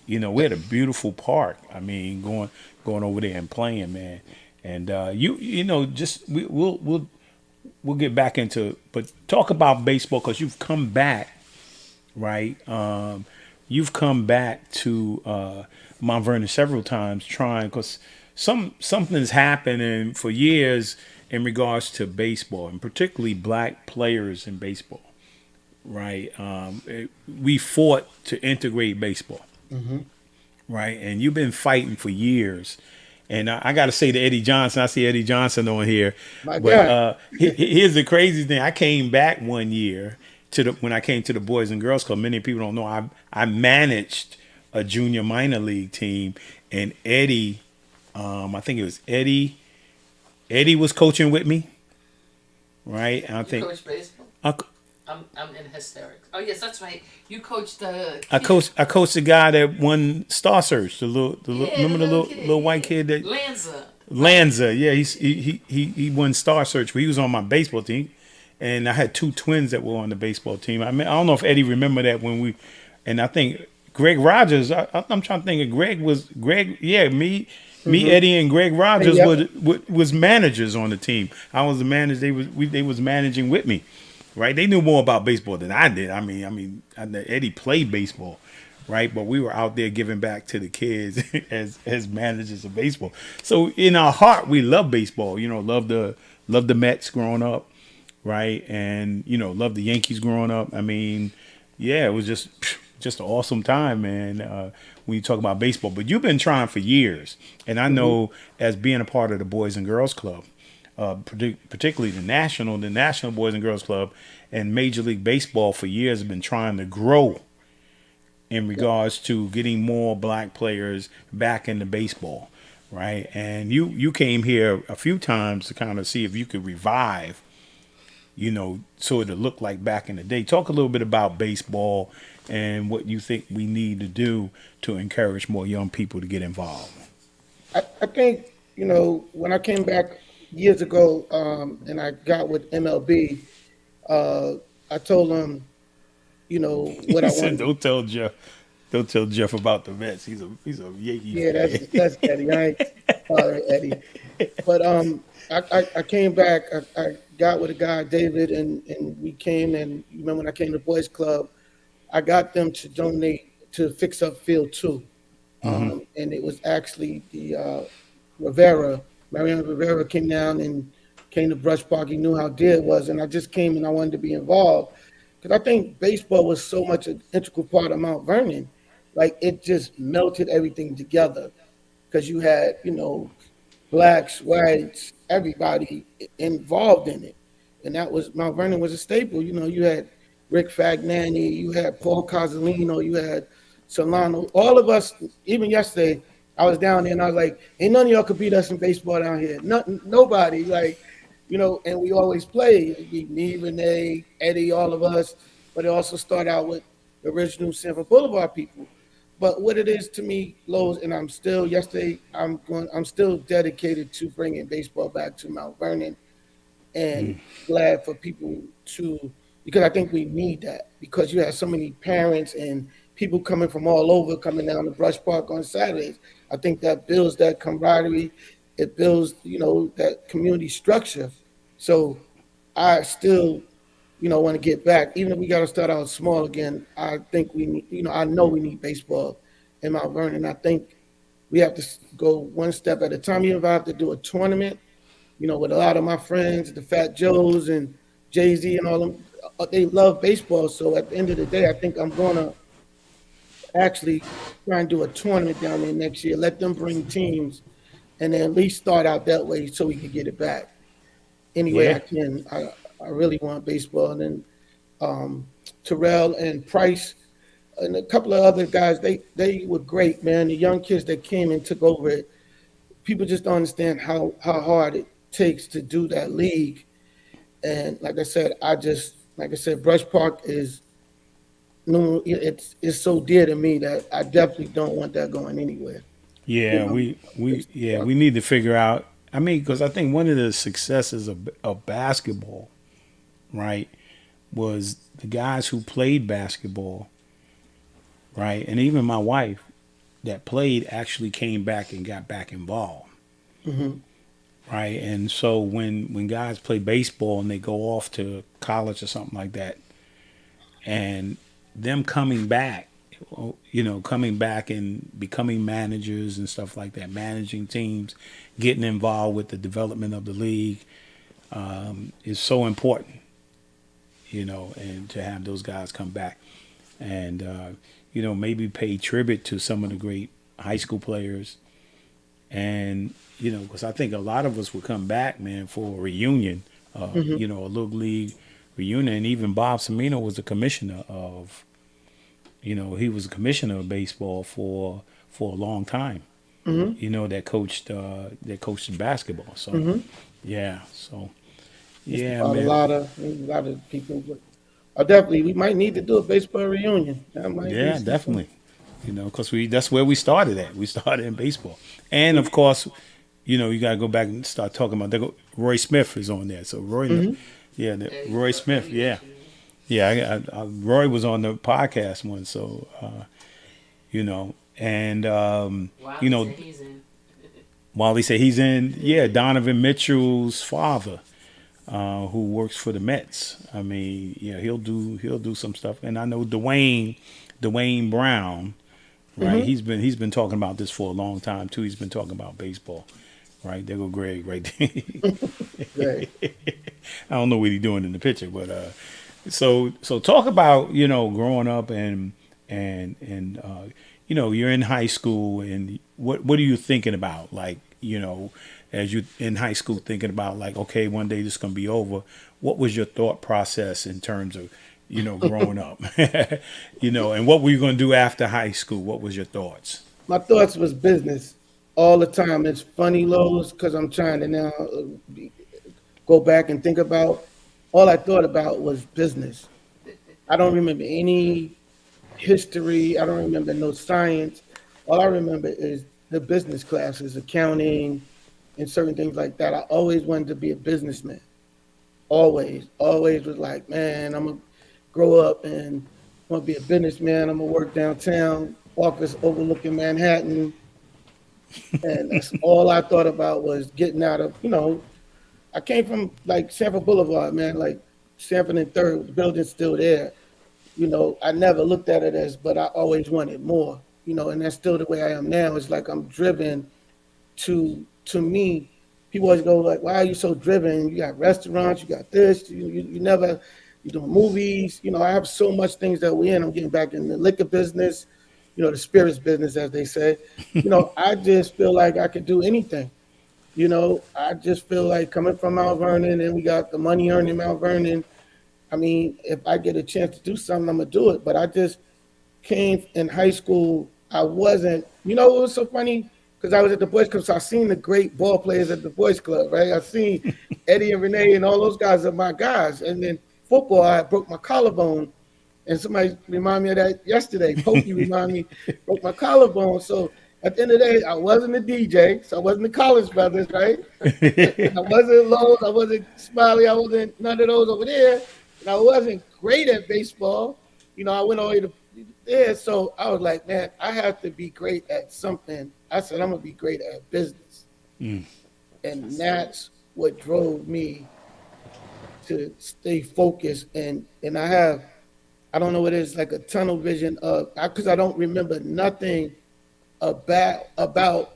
We had a beautiful park. I mean, going over there and playing, man. And we'll get back into, but talk about baseball because you've come back, right? You've come back to Mount Vernon several times trying, because something's happening for years in regards to baseball, and particularly black players in baseball, right? We fought to integrate baseball, right? And you've been fighting for years. And I got to say to Eddie Johnson, I see Eddie Johnson on here. My But God. Here's the crazy thing. I came back one year when I came to the Boys and Girls Club. Many people don't know I managed a junior minor league team, and Eddie, I think it was Eddie. Eddie was coaching with me, right? And I think Coach baseball. I'm in hysterics. Oh yes, that's right. You coached the. I coached the guy that won Star Search. Remember the little white kid that Lanza. Yeah, he won Star Search. But he was on my baseball team, and I had two twins that were on the baseball team. I mean, I don't know if Eddie remember that and I think Greg Rogers. I'm trying to think of Greg. Yeah, me, Eddie, and Greg Rogers was managers on the team. I was the manager. They was managing with me. Right, they knew more about baseball than I did. I mean, Eddie played baseball, right? But we were out there giving back to the kids as managers of baseball. So in our heart, we love baseball. Love the Mets growing up, right? And love the Yankees growing up. I mean, yeah, it was just an awesome time, man. When you talk about baseball, but you've been trying for years, and I know as being a part of the Boys and Girls Club. Particularly the National Boys and Girls Club and Major League Baseball for years have been trying to grow in regards to getting more black players back into baseball, right? And you came here a few times to kind of see if you could revive, so it'll look like back in the day. Talk a little bit about baseball and what you think we need to do to encourage more young people to get involved. I think, when I came back years ago, and I got with MLB, I told them, what I wanted. Don't tell Jeff about the Mets. He's a Yankees Yeah, fan. that's Eddie. I ain't bothering Eddie. But I came back. I got with a guy, David, and we came. And you remember when I came to Boys Club, I got them to donate to fix up Field 2, and it was actually the Mariano Rivera came down and came to Brush Park. He knew how dear it was, and I just came and I wanted to be involved because I think baseball was so much an integral part of Mount Vernon. Like, it just melted everything together because you had, blacks, whites, everybody involved in it. And that was, Mount Vernon was a staple. You had Rick Fagnani, you had Paul Cozzolino, you had Solano. All of us, even yesterday, I was down there and I was like, ain't none of y'all could beat us in baseball down here. Nobody. Like, and we always played. It'd be me, Renee, Eddie, all of us. But it also started out with the original Sanford Boulevard people. But what it is to me, Lowe's, and I'm still yesterday, I'm still dedicated to bringing baseball back to Mount Vernon, and glad for people to, because I think we need that, because you have so many parents and people coming from all over coming down to Brush Park on Saturdays. I think that builds that camaraderie. It builds, that community structure. So I still, want to get back. Even if we got to start out small again, I think we need, I know we need baseball in Mount Vernon. I think we have to go one step at a time. Even if I have to do a tournament, with a lot of my friends, the Fat Joes and Jay-Z and all them, they love baseball. So at the end of the day, I think I'm going to actually try and do a tournament down there next year. Let them bring teams and then at least start out that way so we can get it back. Any way I can. I really want baseball. And then Terrell and Price and a couple of other guys, they were great, man. The young kids that came and took over it, people just don't understand how hard it takes to do that league. And like I said, Brush Park is it's so dear to me that I definitely don't want that going anywhere. Yeah, we need to figure out. I mean, because I think one of the successes of basketball, right, was the guys who played basketball, right, and even my wife that played actually came back and got back involved. Mm-hmm. Right, and so when guys play baseball and they go off to college or something like that, and them coming back and becoming managers and stuff like that, managing teams, getting involved with the development of the league, is so important, and to have those guys come back and maybe pay tribute to some of the great high school players. And because I think a lot of us would come back, man, for a reunion, a little league reunion. And even Bob Semino was the commissioner of, he was a commissioner of baseball for a long time. Mm-hmm. That coached basketball. So Mm-hmm. yeah, Man. Man. A lot of people. Definitely, we might need to do a baseball reunion. Yeah, definitely. Because that's where we started at. We started in baseball, and of course, you got to go back and start talking about. Roy Smith is on there, so Roy, Roy Smith, yeah. Roy was on the podcast once, so and Wally said he's in. Yeah, Donovan Mitchell's father, who works for the Mets. I mean, he'll do some stuff, and I know Dwayne Brown. Right, Mm-hmm. he's been talking about this for a long time too. He's been talking about baseball. Right, there go Greg right there. I don't know what he's doing in the picture, but so talk about growing up and you're in high school, and what are you thinking about, like as you in high school thinking about, like, okay, one day this is gonna be over. What was your thought process in terms of growing up, and what were you going to do after high school? What was your thoughts? My thoughts was business all the time. It's funny, Lowe's, because I'm trying to now go back and think about. All I thought about was business. I don't remember any history. I don't remember no science. All I remember is the business classes, accounting, and certain things like that. I always wanted to be a businessman. Always was like, man, I'm gonna grow up and want to be a businessman. I'm gonna work downtown, office overlooking Manhattan, and that's all I thought about was getting out of. I came from like Sanford Boulevard, man, like Sanford and Third. The building's still there. I never looked at it as, but I always wanted more. And that's still the way I am now. It's like I'm driven to me. People always go like, why are you so driven? You got restaurants, you got this, you're doing movies. I have so much things that we're in. I'm getting back in the liquor business, the spirits business, as they say. I just feel like I could do anything. I just feel like coming from Mount Vernon, and we got the money earned in Mount Vernon. I mean, if I get a chance to do something, I'm going to do it. But I just came in high school. I wasn't, it was so funny. because I was at the Boys Club, so I seen the great ball players at the Boys Club, right? I seen Eddie and Renee and all those guys are my guys. And then football, I broke my collarbone, and somebody reminded me of that yesterday. Pokey reminded me, broke my collarbone. So at the end of the day, I wasn't a DJ, so I wasn't the Collins Brothers, right? I wasn't Lowe's, I wasn't Smiley, I wasn't none of those over there, and I wasn't great at baseball. You know, I went all the way to there, so I was like, man, I have to be great at something. I said, I'm gonna be great at business. And that's what drove me to stay focused. And I don't know what it is, like a tunnel vision of, because I don't remember nothing about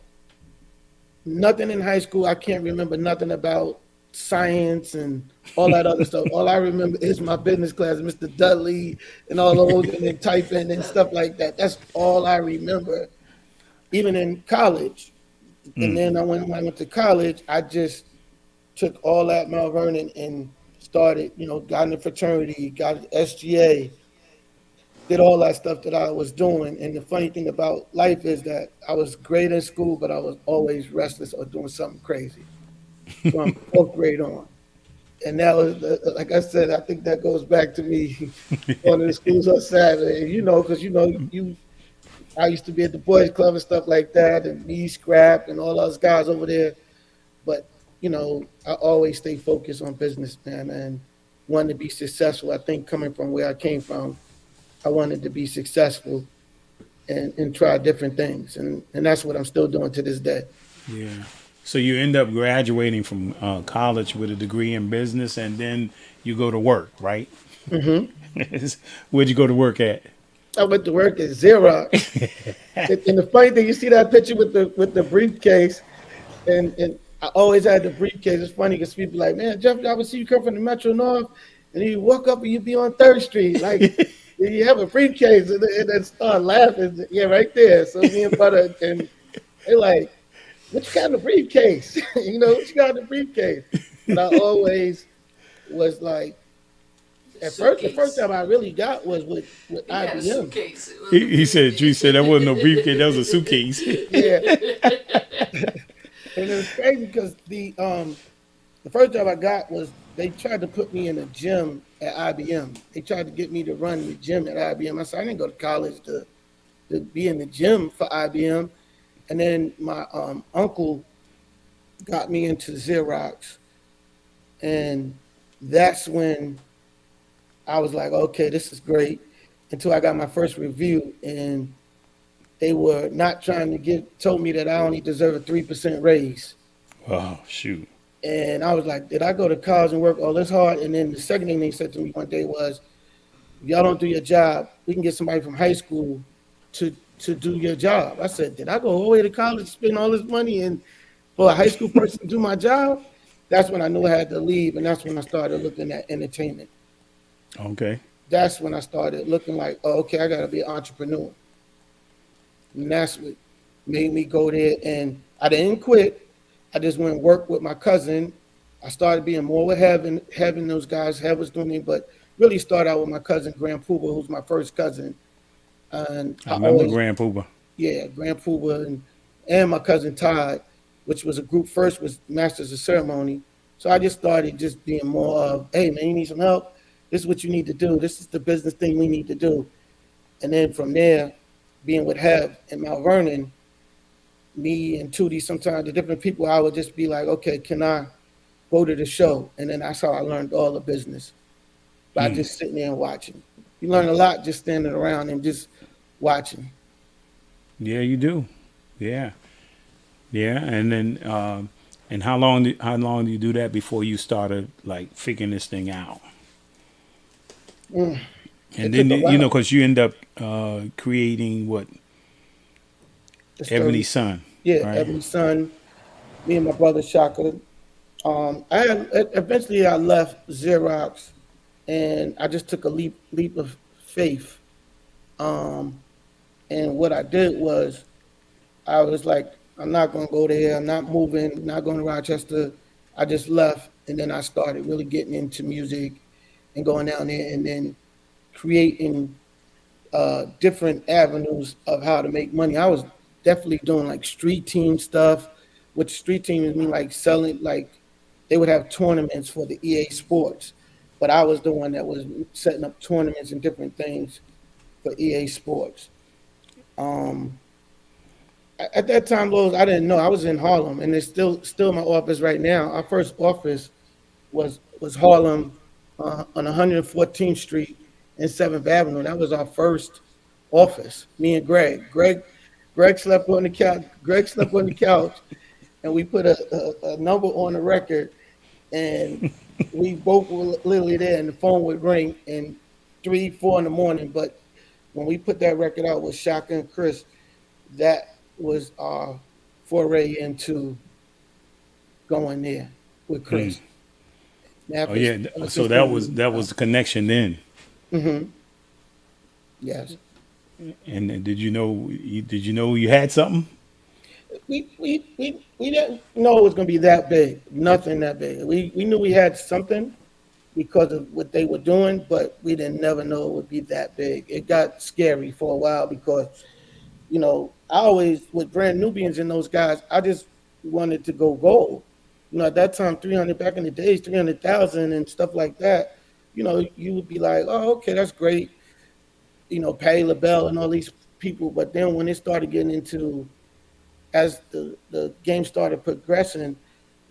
nothing in high school. I can't remember nothing about science and all that other stuff. All I remember is my business class, Mr. Dudley and all those, and then typing and stuff like that. That's all I remember, even in college. And then when I went to college, I just took all that Mount Vernon and started, got in the fraternity, got SGA, did all that stuff that I was doing. And the funny thing about life is that I was great in school, but I was always restless or doing something crazy from fourth grade on. And that was, like I said, I think that goes back to me going to the schools on Saturday, because, I used to be at the Boys Club and stuff like that, and me, Scrap, and all those guys over there. But, I always stay focused on business, man, and wanted to be successful. I think coming from where I came from, I wanted to be successful and try different things. And that's what I'm still doing to this day. Yeah. So you end up graduating from college with a degree in business, and then you go to work, right? Mm-hmm. Where'd you go to work at? I went to work at Xerox. And the funny thing, you see that picture with the briefcase, and I always had the briefcase. It's funny because people are like, man, Jeff, I would see you come from the Metro North, and you walk up and you be on 3rd Street. Like, you have a briefcase, and then start laughing. Yeah, right there. So me and brother, and they're like, what you got in the briefcase? What you got in the briefcase? And I always was like, the first time I really got was with IBM. He said, Drew said that wasn't no briefcase, that was a suitcase. Yeah. And it was crazy because the first job I got was they tried to put me in a gym at IBM. They tried to get me to run the gym at IBM. I said, I didn't go to college to be in the gym for IBM. And then my uncle got me into Xerox. And that's when I was like, okay, this is great. Until I got my first review, and they were not trying to told me that I only deserve a 3% raise. Oh, shoot. And I was like, did I go to college and work all this hard? And then the second thing they said to me one day was, if y'all don't do your job, we can get somebody from high school to do your job. I said, did I go all the way to college, spend all this money and for a high school person to do my job? That's when I knew I had to leave, and that's when I started looking at entertainment. Okay. That's when I started looking like, oh, okay, I got to be an entrepreneur. And that's what made me go there. And I didn't quit. I just went and worked with my cousin. I started being more with Heaven those guys. Heaven was doing me, but really started out with my cousin, Grand Puba, who's my first cousin. And I remember Grand Puba. Yeah, Grand Puba and my cousin Todd, which was a group first, was Masters of Ceremony. So I just started just being more of, hey, man, you need some help? This is what you need to do. This is the business thing we need to do. And then from there, being with Hev and Mount Vernon, me and Tootie, sometimes the different people, I would just be like, okay, can I go to the show? And then that's how I learned all the business, by just sitting there and watching. You learn a lot just standing around and just watching. Yeah, you do. Yeah. Yeah, and then and how long do you do that before you started like figuring this thing out? And then because you end up creating what? Ebony's Son. Yeah, right? Ebony's Son. Me and my brother Shaka. Eventually I left Xerox, and I just took a leap of faith. And what I did was, I was like, I'm not going to go there. I'm not moving. Not going to Rochester. I just left, and then I started really getting into music and going down there, and then creating different avenues of how to make money. definitely doing like street team stuff, which street teams mean like selling, like they would have tournaments for the EA Sports, but I was the one that was setting up tournaments and different things for EA Sports. Um, at that time, Lowe's, I didn't know I was in Harlem, and it's still my office right now. Our first office was Harlem on 114th Street and 7th Avenue. That was our first office. Me and Greg slept on the couch. Greg slept on the couch, and we put a number on the record, and we both were literally there, and the phone would ring in 3, 4 in the morning. But when we put that record out with Shaka and Chris, that was our foray into going there with Chris. Oh yeah, so that was the connection then. Mm-hmm. Yes. And did you know you had something? We didn't know it was going to be that big. Nothing that big. We knew we had something because of what they were doing, but we didn't never know it would be that big. It got scary for a while because, I always, with Brand Nubians and those guys, I just wanted to go gold. At that time, 300, back in the days, 300,000 and stuff like that, you would be like, oh, okay, that's great. Patty LaBelle and all these people. But then when it started getting into, as the game started progressing,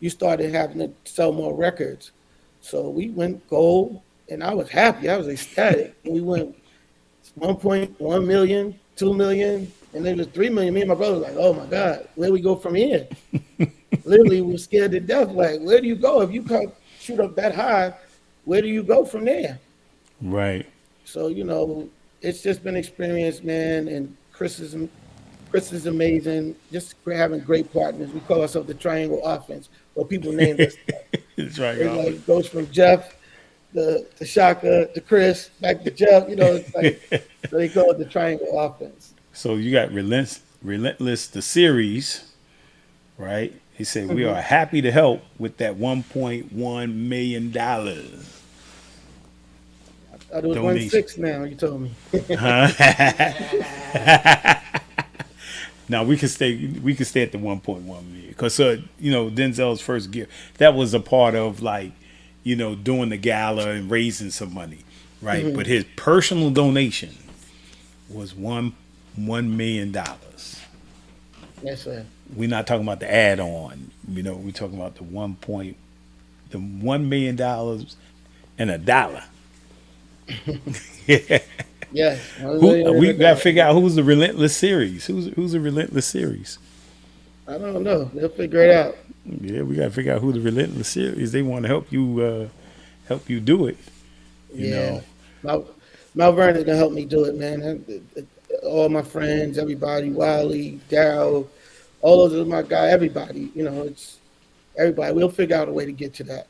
you started having to sell more records. So we went gold, and I was happy. I was ecstatic. We went 1.1 million, 2 million, and then it was 3 million. Me and my brother were like, oh my God, where we go from here? Literally, we were scared to death. Like, where do you go? If you can't shoot up that high, where do you go from there? Right. So, it's just been experience, man, and Chris is amazing. Just having great partners. We call ourselves the Triangle Offense, or people named us. That's right. It like goes from Jeff, the Shaka, to Chris, back to Jeff. It's like so they call it the Triangle Offense. So you got Relentless, the series, right? He said, we are happy to help with that $1.1 million. It was 1.6 now, you told me. Now we can stay at the 1.1 million because Denzel's first gift, that was a part of doing the gala and raising some money, right? Mm-hmm. But his personal donation was $1 million. Yes, sir. We're not talking about the add-on. We're talking about the $1 million and a dollar. Yes. We got to figure out who's the Relentless series. Who's the Relentless series? I don't know. They'll figure it out. Yeah, we got to figure out who the Relentless series. They want to help you do it. You know. Mount Vernon is gonna help me do it, man. All my friends, everybody, Wiley, Daryl, all those are my guys. Everybody, it's everybody. We'll figure out a way to get to that,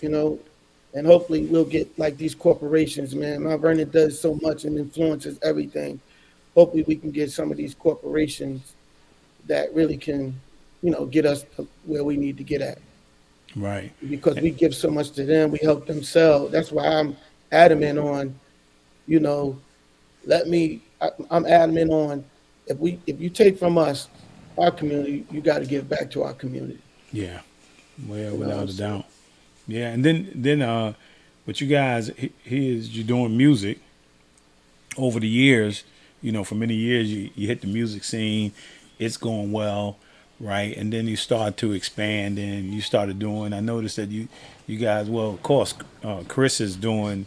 and hopefully we'll get like these corporations, man. Mount Vernon does so much and influences everything. Hopefully we can get some of these corporations that really can, get us to where we need to get at. Right. Because we give so much to them, we help them sell. That's why I'm adamant on, I'm adamant on if you take from us, our community, you got to give back to our community. Yeah. Well, without a doubt. Yeah, and then but you guys, you're doing music over the years. For many years you hit the music scene, it's going well, right? And then you start to expand, and you started doing. I noticed that you guys, well, of course, Chris is doing,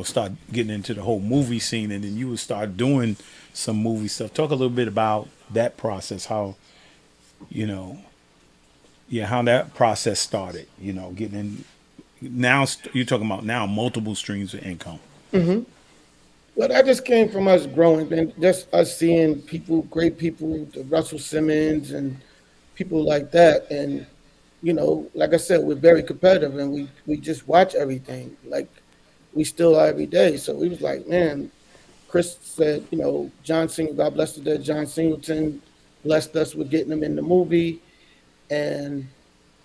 start getting into the whole movie scene, and then you would start doing some movie stuff. Talk a little bit about that process, how how that process started, getting in. Now you're talking about now multiple streams of income. Mm-hmm. Well, that just came from us growing and just us seeing people, great people, the Russell Simmons and people like that. And, like I said, we're very competitive and we just watch everything. Like we still are every day. So we was like, man, Chris said, John Singleton, God bless the dead, John Singleton blessed us with getting him in the movie. And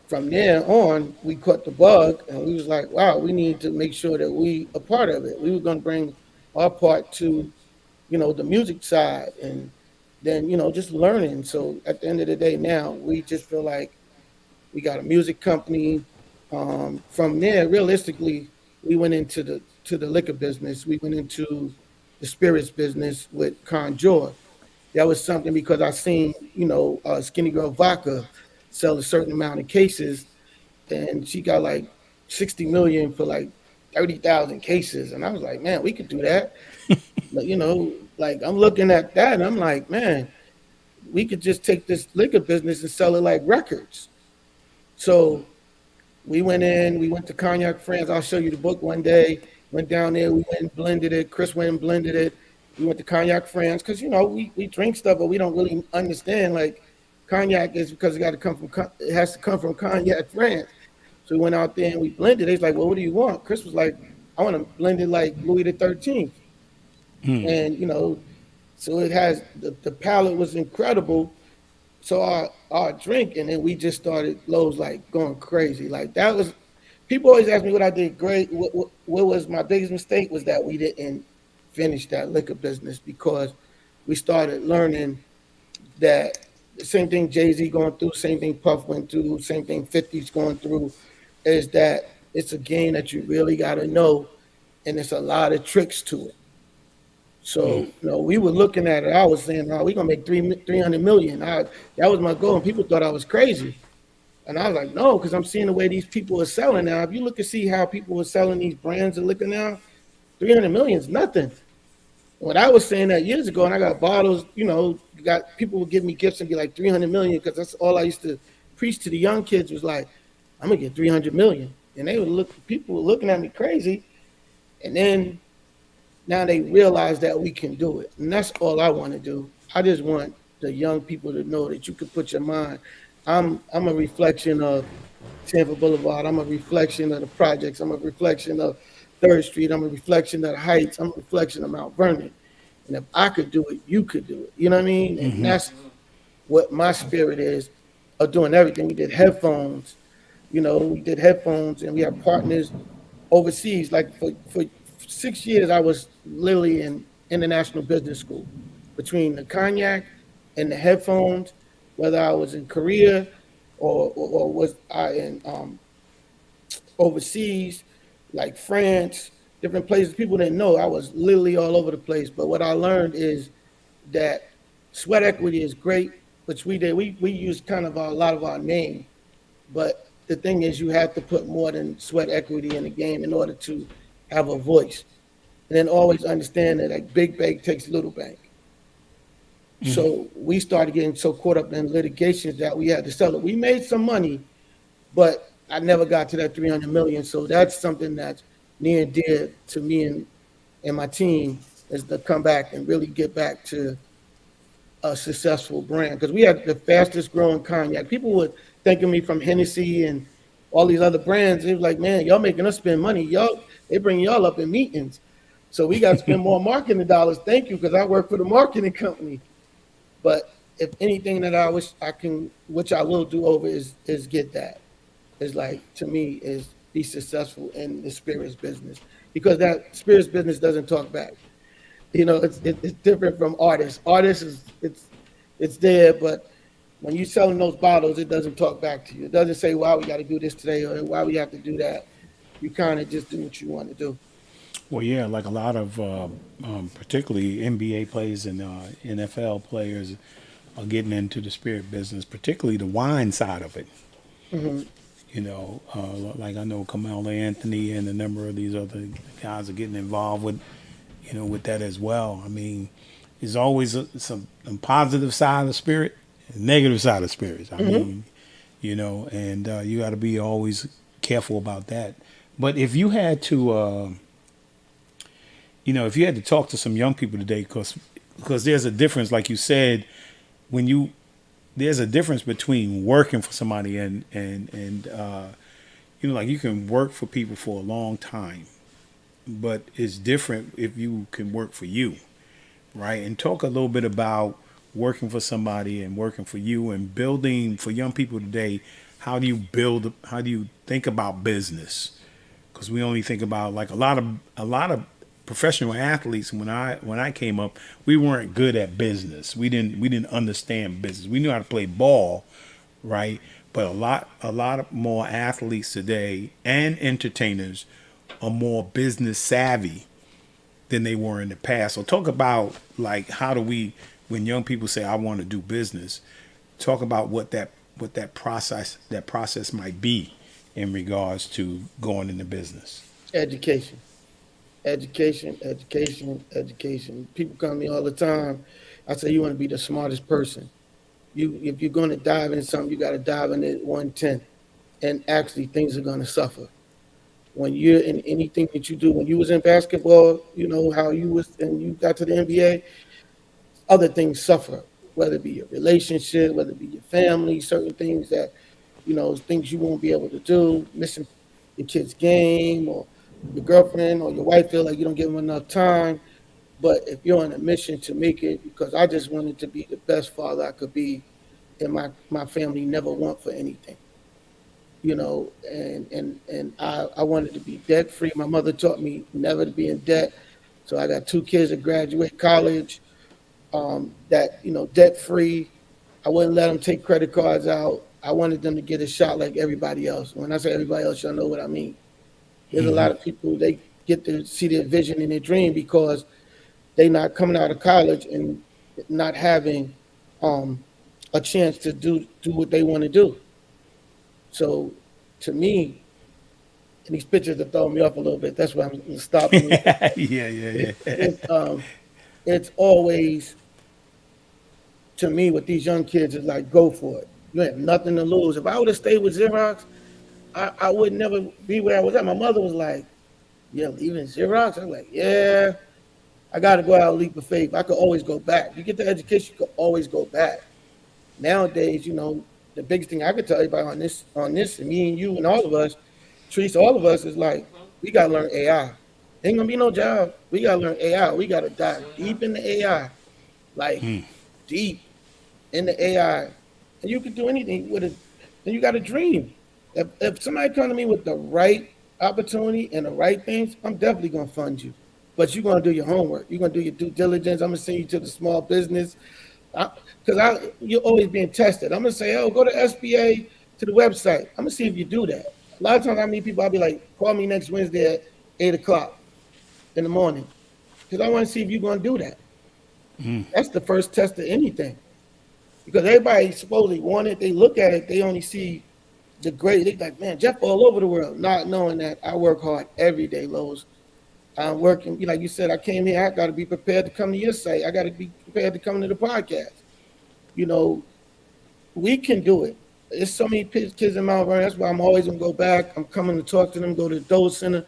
from there on, we caught the bug and we was like, wow, we need to make sure that we a part of it. We were going to bring our part to, the music side and than just learning. So at the end of the day, now we just feel like we got a music company. From there, realistically, we went into the liquor business. We went into the spirits business with Conjure. That was something because I seen Skinny Girl Vodka sell a certain amount of cases, and she got like 60 million for like 30,000 cases, and I was like, man, we could do that. But like I'm looking at that, and I'm like, man, we could just take this liquor business and sell it like records. So we went in, we went to Cognac France. I'll show you the book one day. Went down there, we went and blended it. Chris went and blended it. We went to Cognac France because we drink stuff, but we don't really understand like cognac is because it has to come from Cognac France. So we went out there and we blended. He's like, well, what do you want? Chris was like, I want to blend it like Louis the 13th. And so it has the palate was incredible. So our drink, and then we just started Lowe's like going crazy. Like that was people always ask me what I did great. What was my biggest mistake was that we didn't finish that liquor business because we started learning that the same thing Jay-Z going through, same thing Puff went through, same thing 50's going through, is that it's a game that you really got to know, and there's a lot of tricks to it. So, we were looking at it. I was saying, we're going to make 300 million. That was my goal, and people thought I was crazy. And I was like, no, because I'm seeing the way these people are selling now. If you look and see how people are selling these brands of liquor now, 300 million is nothing. When I was saying that years ago, and I got bottles, got people would give me gifts and be like 300 million, because that's all I used to preach to the young kids was like, I'm going to get 300 million. And people were looking at me crazy. And then now they realize that we can do it. And that's all I want to do. I just want the young people to know that you can put your mind. I'm a reflection of Sanford Boulevard. I'm a reflection of the projects. I'm a reflection of 3rd Street. I'm a reflection of the Heights. I'm a reflection of Mount Vernon. And if I could do it, you could do it. You know what I mean? And that's what my spirit is of doing everything. We did headphones. We did headphones, and we have partners overseas. Like for 6 years, I was literally in international business school between the cognac and the headphones, whether I was in Korea or was I in overseas, like France, different places. People didn't know. I was literally all over the place. But what I learned is that sweat equity is great, which we did. We used kind of a lot of our name. But the thing is, you have to put more than sweat equity in the game in order to have a voice. And then always understand that like big bank takes little bank. So we started getting so caught up in litigations that we had to sell it. We made some money, but I never got to that 300 million. So that's something that's near and dear to me and my team, is to come back and really get back to a successful brand. Because we had the fastest growing cognac. People would think of me from Hennessy and all these other brands. They was like, man, y'all making us spend money. They bring y'all up in meetings. So we got to spend more marketing dollars. Thank you, because I work for the marketing company. But if anything that I wish I can, which I will do over, is get that. Is like, to me, is be successful in the spirits business, because that spirits business doesn't talk back. It's different from artists. Artists it's there, but when you're selling those bottles, it doesn't talk back to you. It doesn't say why we got to do this today or why we have to do that. You kind of just do what you want to do. Well, yeah, like a lot of particularly NBA players and NFL players are getting into the spirit business, particularly the wine side of it. Like I know Carmelo Anthony and a number of these other guys are getting involved with, with that as well. I mean, there's always some positive side of spirit, and negative side of spirits. I mean, and you got to be always careful about that. But if you had to, if you had to talk to some young people today, because there's a difference, like you said, there's a difference between working for somebody and like you can work for people for a long time, but it's different if you can work for you, right? And talk a little bit about working for somebody and working for you and building for young people today. How do you think about business? Because we only think about like a lot of professional athletes, when I came up, we weren't good at business. We didn't understand business. We knew how to play ball, right? But a lot more athletes today and entertainers are more business savvy than they were in the past. So talk about, like, how do we, when young people say I want to do business, talk about what that process might be in regards to going into business. Education. Education, education, education. People come to me all the time. I say, you want to be the smartest person. If you're going to dive in something, you got to dive in it 110. And actually, things are going to suffer. When you're in anything that you do, when you was in basketball, you know how you was, and you got to the NBA, other things suffer, whether it be your relationship, whether it be your family, certain things that, things you won't be able to do, missing your kid's game, or your girlfriend or your wife feel like you don't give them enough time. But if you're on a mission to make it, because I just wanted to be the best father I could be, and my family never want for anything, and I wanted to be debt free. My mother taught me never to be in debt. So I got two kids that graduate college, that, debt free. I wouldn't let them take credit cards out. I wanted them to get a shot like everybody else. When I say everybody else, y'all know what I mean. There's a lot of people, they get to see their vision and their dream because they not coming out of college and not having a chance to do what they want to do. So to me, and these pictures are throwing me off a little bit. That's why I'm stopping. Yeah. It's always, to me, with these young kids, is like, go for it. You have nothing to lose. If I would have stayed with Xerox, I would never be where I was at. My mother was like, yeah, leaving Xerox? I'm like, yeah, I got to go out and leap of faith. I could always go back. You get the education, you could always go back. Nowadays, the biggest thing I could tell everybody on this, and me and you and all of us, Trees, all of us, is like, we got to learn AI. Ain't going to be no job. We got to learn AI. We got to dive deep into AI, like deep into AI. And you can do anything with it. Then you got to dream. If somebody come to me with the right opportunity and the right things, I'm definitely going to fund you. But you're going to do your homework. You're going to do your due diligence. I'm going to send you to the small business. Because you're always being tested. I'm going to say, oh, go to SBA, to the website. I'm going to see if you do that. A lot of times I meet people, I'll be like, call me next Wednesday at 8 o'clock in the morning. Because I want to see if you're going to do that. That's the first test of anything. Because everybody supposedly want it. They look at it. They only see the great. They like, man, Jeff all over the world. Not knowing that I work hard every day, Lowe's. I'm working, like you said, I came here. I got to be prepared to come to your site. I got to be prepared to come to the podcast. We can do it. There's so many kids in Mount Vernon. That's why I'm always going to go back. I'm coming to talk to them, go to the Dole Center.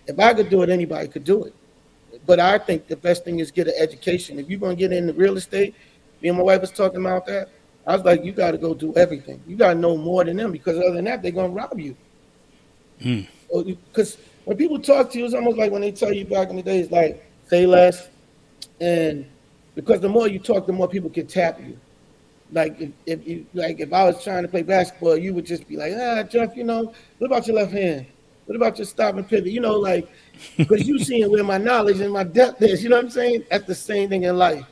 If I could do it, anybody could do it. But I think the best thing is get an education. If you're going to get into real estate, me and my wife was talking about that. I was like, you got to go do everything. You got to know more than them, because other than that, they're going to rob you. Because when people talk to you, it's almost like when they tell you back in the days, like, say less. And because the more you talk, the more people can tap you. Like if I was trying to play basketball, you would just be like, Jeff, what about your left hand? What about your stop and pivot? Because you seeing where my knowledge and my depth is. You know what I'm saying? That's the same thing in life.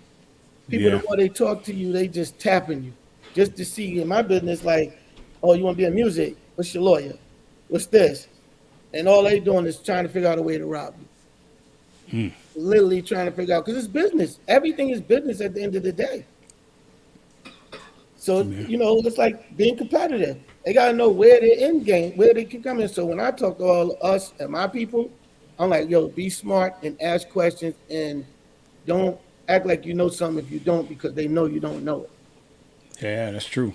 People, the more they talk to you, they just tapping you. Just to see in my business, like, oh, you want to be in music? What's your lawyer? What's this? And all they doing is trying to figure out a way to rob you. Literally trying to figure out, because it's business. Everything is business at the end of the day. So, it's like being competitive. They got to know where their end game, where they can come in. So when I talk to all of us and my people, I'm like, yo, be smart and ask questions, and don't act like you know something if you don't, because they know you don't know it. Yeah, that's true.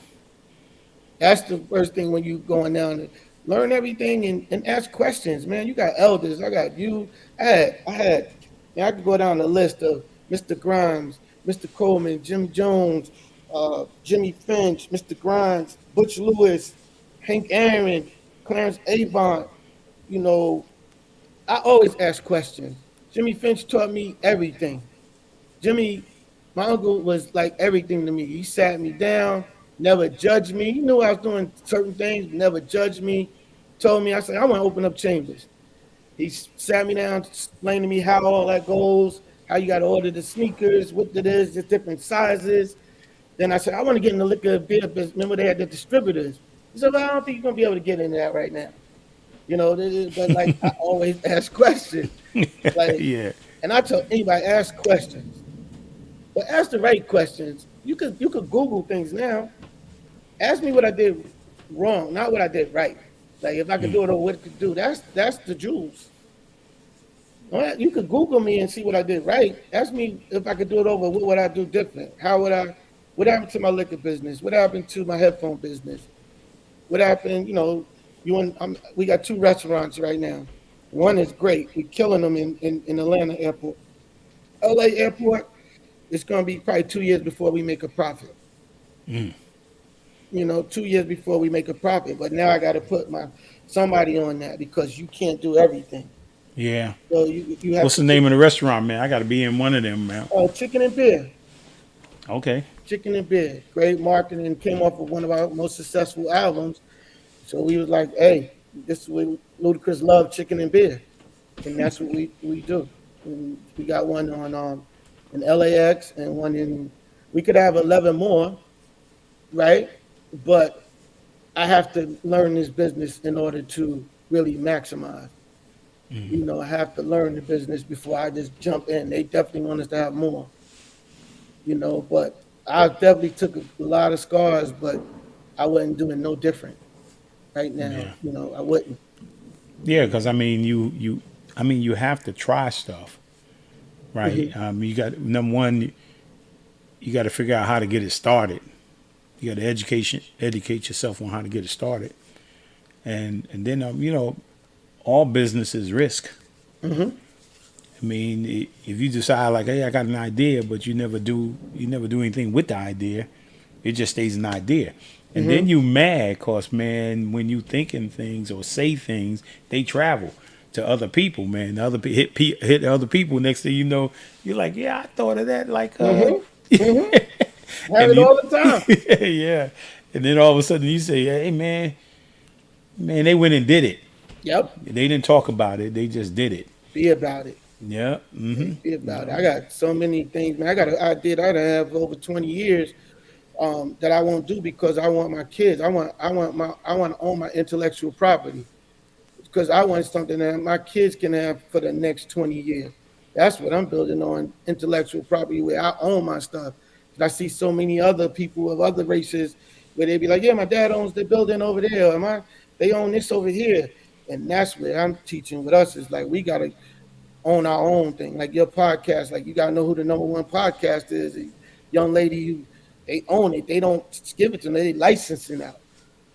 That's the first thing when you going down. Learn everything and ask questions, man. You got elders. I got you. I could go down the list of Mr. Grimes, Mr. Coleman, Jim Jones, Jimmy Finch, Mr. Grimes, Butch Lewis, Hank Aaron, Clarence Avant. I always ask questions. Jimmy Finch taught me everything. My uncle was like everything to me. He sat me down, never judged me. He knew I was doing certain things, never judged me. Told me, I said, I want to open up chambers. He sat me down, explained to me how all that goes, how you got to order the sneakers, what it is, just different sizes. Then I said, I want to get in the liquor beer business. Remember they had the distributors. He said, well, I don't think you're going to be able to get into that right now. You know, but like I always ask questions. Like, Yeah. and I tell anybody, ask questions. But ask the right questions. You could Google things now. Ask me what I did wrong, not what I did right. Like if I could do it or what it could do. That's the jewels. You could Google me and see what I did right. Ask me if I could do it over. What would I do different? What happened to my liquor business? What happened to my headphone business? What happened? You know, we got 2 restaurants right now. One is great. We're killing them in Atlanta airport. LA airport, it's going to be probably 2 years before we make a profit. Mm. You know, 2 years before we make a profit. But now I got to put somebody on that because you can't do everything. Yeah. So you have What's the name of the restaurant, man? I got to be in one of them, man. Oh, Chicken and Beer. Okay. Chicken and Beer. Great marketing. Came off of one of our most successful albums. So we was like, hey, this is what Ludacris love, chicken and beer. And that's what we do. And we got one on in LAX and one we could have 11 more, right? But I have to learn this business in order to really maximize. Mm-hmm. You know, I have to learn the business before I just jump in. They definitely want us to have more, you know, but I definitely took a lot of scars, but I wasn't doing no different right now. Yeah. You know, I wouldn't. Yeah, because I mean, you have to try stuff, right? Mm-hmm. You got number one, you got to figure out how to get it started. You got to educate yourself on how to get it started, and then you know, all business is risk. Mm-hmm. I mean, if you decide like, hey, I got an idea, but you never do anything with the idea, it just stays an idea. And then you mad cause, man, when you thinking things or say things, they travel to other people, man. The other hit other people. Next thing you know, you're like, yeah, I thought of that. Like, have it all the time. Yeah. And then all of a sudden you say, hey, man, they went and did it. Yep. They didn't talk about it. They just did it. Be about it. Yeah. Mm-hmm. Be about it. I got so many things, man. I got an idea I have over 20 years. That I won't do because I want my kids. I want to own my intellectual property because I want something that my kids can have for the next 20 years. That's what I'm building on, intellectual property where I own my stuff. I see so many other people of other races where they be like, yeah, my dad owns the building over there. They own this over here. And that's where I'm teaching with us is like, we got to own our own thing. Like your podcast, like you got to know who the #1 podcast is. A young lady who, they own it. They don't give it to them. They license it out.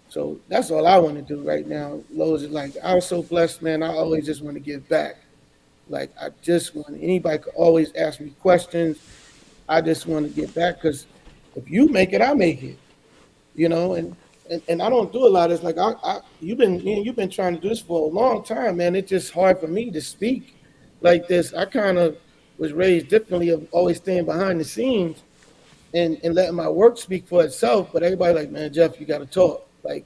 So that's all I want to do right now. Lowe's is like, I was so blessed, man. I always just want to give back. Like, I just want, anybody could always ask me questions. I just want to give back because if you make it, I make it. You know, and I don't do a lot. It's like, you've been trying to do this for a long time, man. It's just hard for me to speak like this. I kind of was raised differently of always staying behind the scenes. And letting my work speak for itself, but everybody like, man, Jeff, you got to talk. Like,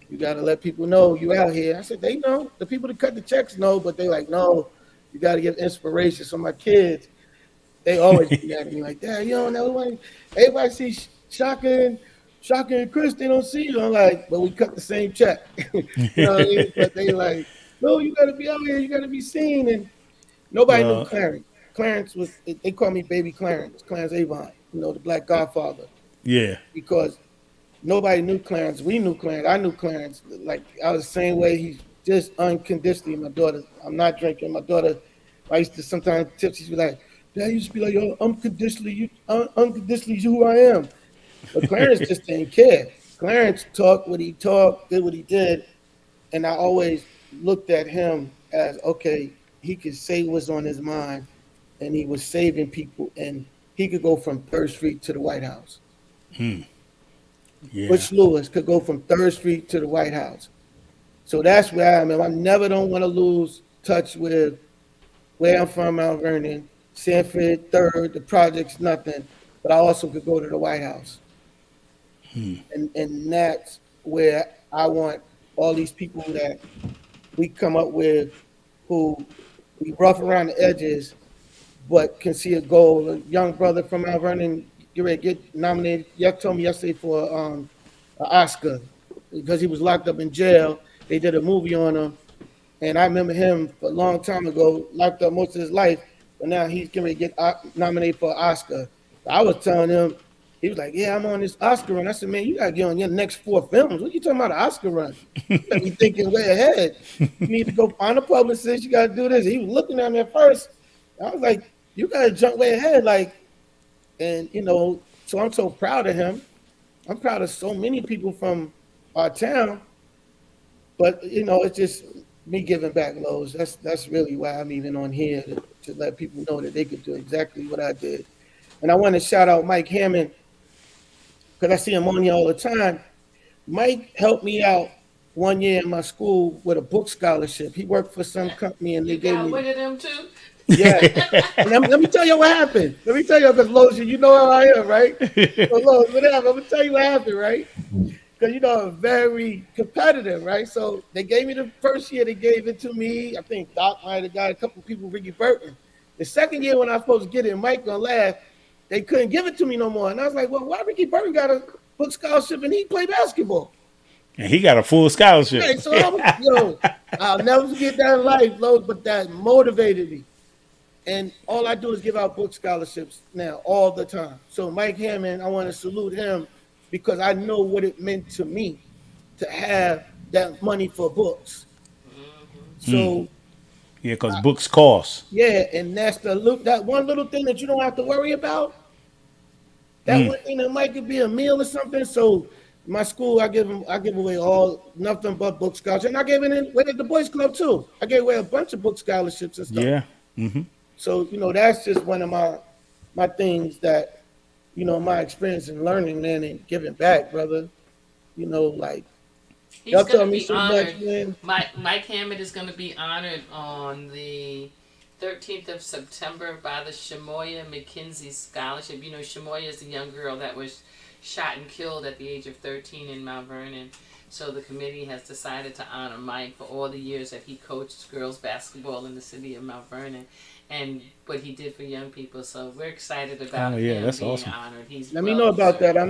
you got to let people know you out here. I said, they know. The people that cut the checks know, but they like, no, you got to give inspiration. So my kids, they always be at me like, Dad, you don't know what? Everybody sees Shaka and Chris, they don't see you. I'm like, but we cut the same check. You know what I mean? But they like, no, you got to be out here. You got to be seen. And nobody knew Clarence. Clarence they call me Baby Clarence Avon. You know, the Black Godfather. Yeah. Because nobody knew Clarence. We knew Clarence. I knew Clarence. Like, I was the same way. He's just unconditionally my daughter. I'm not drinking. My daughter, I used to sometimes tip, she'd be like, Dad used to be like, yo, unconditionally who I am. But Clarence just didn't care. Clarence talked what he talked, did what he did. And I always looked at him as, okay, he could say what's on his mind. And he was saving people. And he could go from 3rd Street to the White House. Yeah. Butch Lewis could go from 3rd Street to the White House. So that's where I am. I never don't want to lose touch with where I'm from, Mount Vernon, Sanford, 3rd, the projects, nothing. But I also could go to the White House. And that's where I want all these people that we come up with who be rough around the edges, but can see a goal. A young brother from Mount Vernon, you ready to get nominated. You told me yesterday for an Oscar because he was locked up in jail. They did a movie on him, and I remember him a long time ago, locked up most of his life, but now he's going to get nominated for an Oscar. I was telling him, he was like, "Yeah, I'm on this Oscar run." I said, "Man, you got to get on your next 4 films. What you talking about, an Oscar run? You got to be thinking way ahead. You need to go find a publicist. You got to do this." He was looking at me at first. I was like, "You got to jump way ahead." Like, and, so I'm so proud of him. I'm proud of so many people from our town. But, it's just me giving back, Lowe's. That's really why I'm even on here, to let people know that they could do exactly what I did. And I want to shout out Mike Hammond, because I see him on here all the time. Mike helped me out one year in my school with a book scholarship. He worked for some company, and they gave me. One of them too. Yeah. And let me tell you what happened. Let me tell you, because Lowe's, you know how I am, right? So Lowe's, whatever. I'm gonna tell you what happened, right? Because I'm very competitive, right? So they gave me the first year. They gave it to me. I think Doc might have got a couple people, Ricky Burton. The second year when I was supposed to get it, Mike gonna laugh. They couldn't give it to me no more, and I was like, "Well, why Ricky Burton got a book scholarship and he played basketball?" And he got a full scholarship. Right, so I'll never forget that in life, Lowe's, but that motivated me. And all I do is give out book scholarships now all the time. So Mike Hammond, I want to salute him because I know what it meant to me to have that money for books. So yeah, because books cost. yeah, and that's that one little thing that you don't have to worry about. That one thing that might could be a meal or something. So my school, I give away nothing but book scholarships, and I gave it away at the Boys Club too. I gave away a bunch of book scholarships and stuff. Yeah. Mm-hmm. So that's just one of my things that my experience in learning, man, and giving back, brother. Like He's y'all going tell to me be so honored. much, man. Mike Hammond is going to be honored on the 13th of September by the Shamoya McKenzie Scholarship. Shamoya is the young girl that was shot and killed at the age of 13 in Mount Vernon. So the committee has decided to honor Mike for all the years that he coached girls basketball in the city of Mount Vernon and what he did for young people. So we're excited about him that's being awesome. honored. Let me know about that. I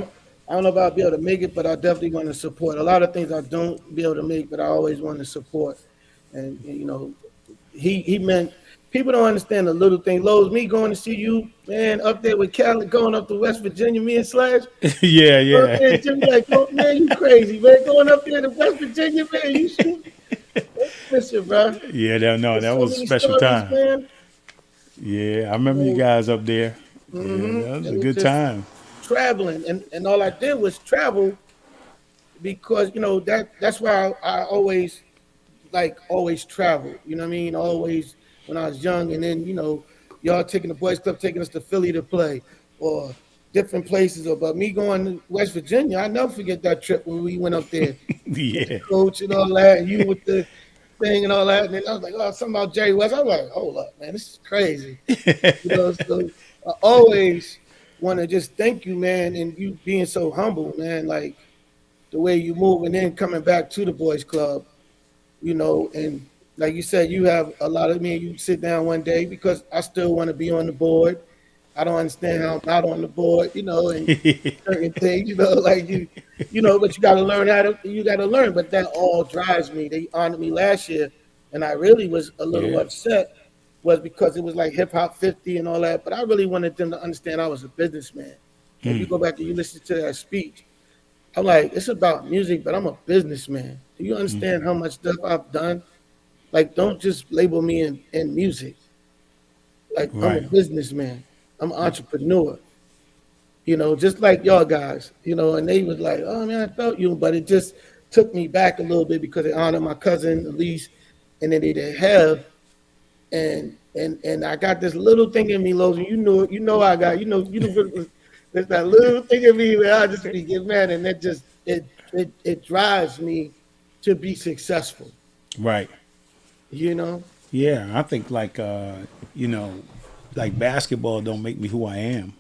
don't know if I'll be able to make it, but I definitely want to support. A lot of things I don't be able to make, but I always want to support. And he meant. People don't understand the little thing. Lowe's, me going to see you, man, up there with Cali, going up to West Virginia, me and Slash. Yeah. Man, Jimmy like, oh, man, you crazy, man. Going up there to West Virginia, man, you shoot. Listen, bro. Yeah, that was a special time. Man. Yeah, I remember you guys up there. Mm-hmm. Yeah, that was a good time. Traveling, and all I did was travel because, that's why I always travel. You know what I mean? Always. When I was young, and then y'all taking the Boys Club, taking us to Philly to play, or different places. But me going to West Virginia, I never forget that trip when we went up there. Yeah, coach and all that, and you with the thing and all that. And then I was like, "Oh, something about Jerry West." I was like, "Hold up, man, this is crazy." So I always want to just thank you, man, and you being so humble, man. Like the way you move, and then coming back to the Boys Club, and. Like you said, you have a lot of me, and you sit down one day because I still want to be on the board. I don't understand how I'm not on the board, and certain things, like but you got to learn you got to learn. But that all drives me. They honored me last year, and I really was a little upset was because it was like Hip Hop 50 and all that. But I really wanted them to understand I was a businessman. If you go back and you listen to that speech, I'm like, it's about music, but I'm a businessman. Do you understand how much stuff I've done? Like, don't just label me in music. Like, right. I'm a businessman. I'm an entrepreneur. Just like y'all guys, and they was like, oh, man, I felt you. But it just took me back a little bit because they honored my cousin, Elise, and then they did Have. And I got this little thing in me, Lowe's, and I got, there's that little thing in me where I just be get mad, and that just, it drives me to be successful. Right. Yeah, I think like basketball don't make me who I am.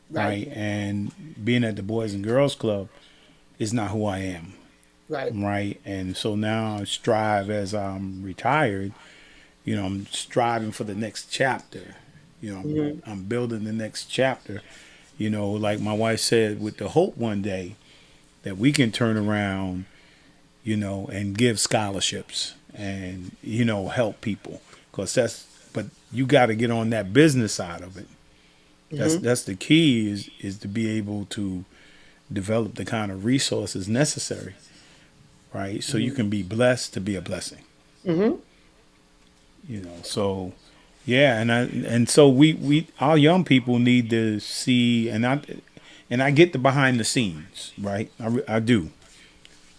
Right. And being at the Boys and Girls Club is not who I am. Right. Right. And so now I strive as I'm retired I'm striving for the next chapter. I'm building the next chapter. Like my wife said, with the hope one day that we can turn around, and give scholarships and help people, because but you got to get on that business side of it. That's the key is to be able to develop the kind of resources necessary, right? So you can be blessed to be a blessing. So yeah, and so we our young people need to see, and I get the behind the scenes, right? I do,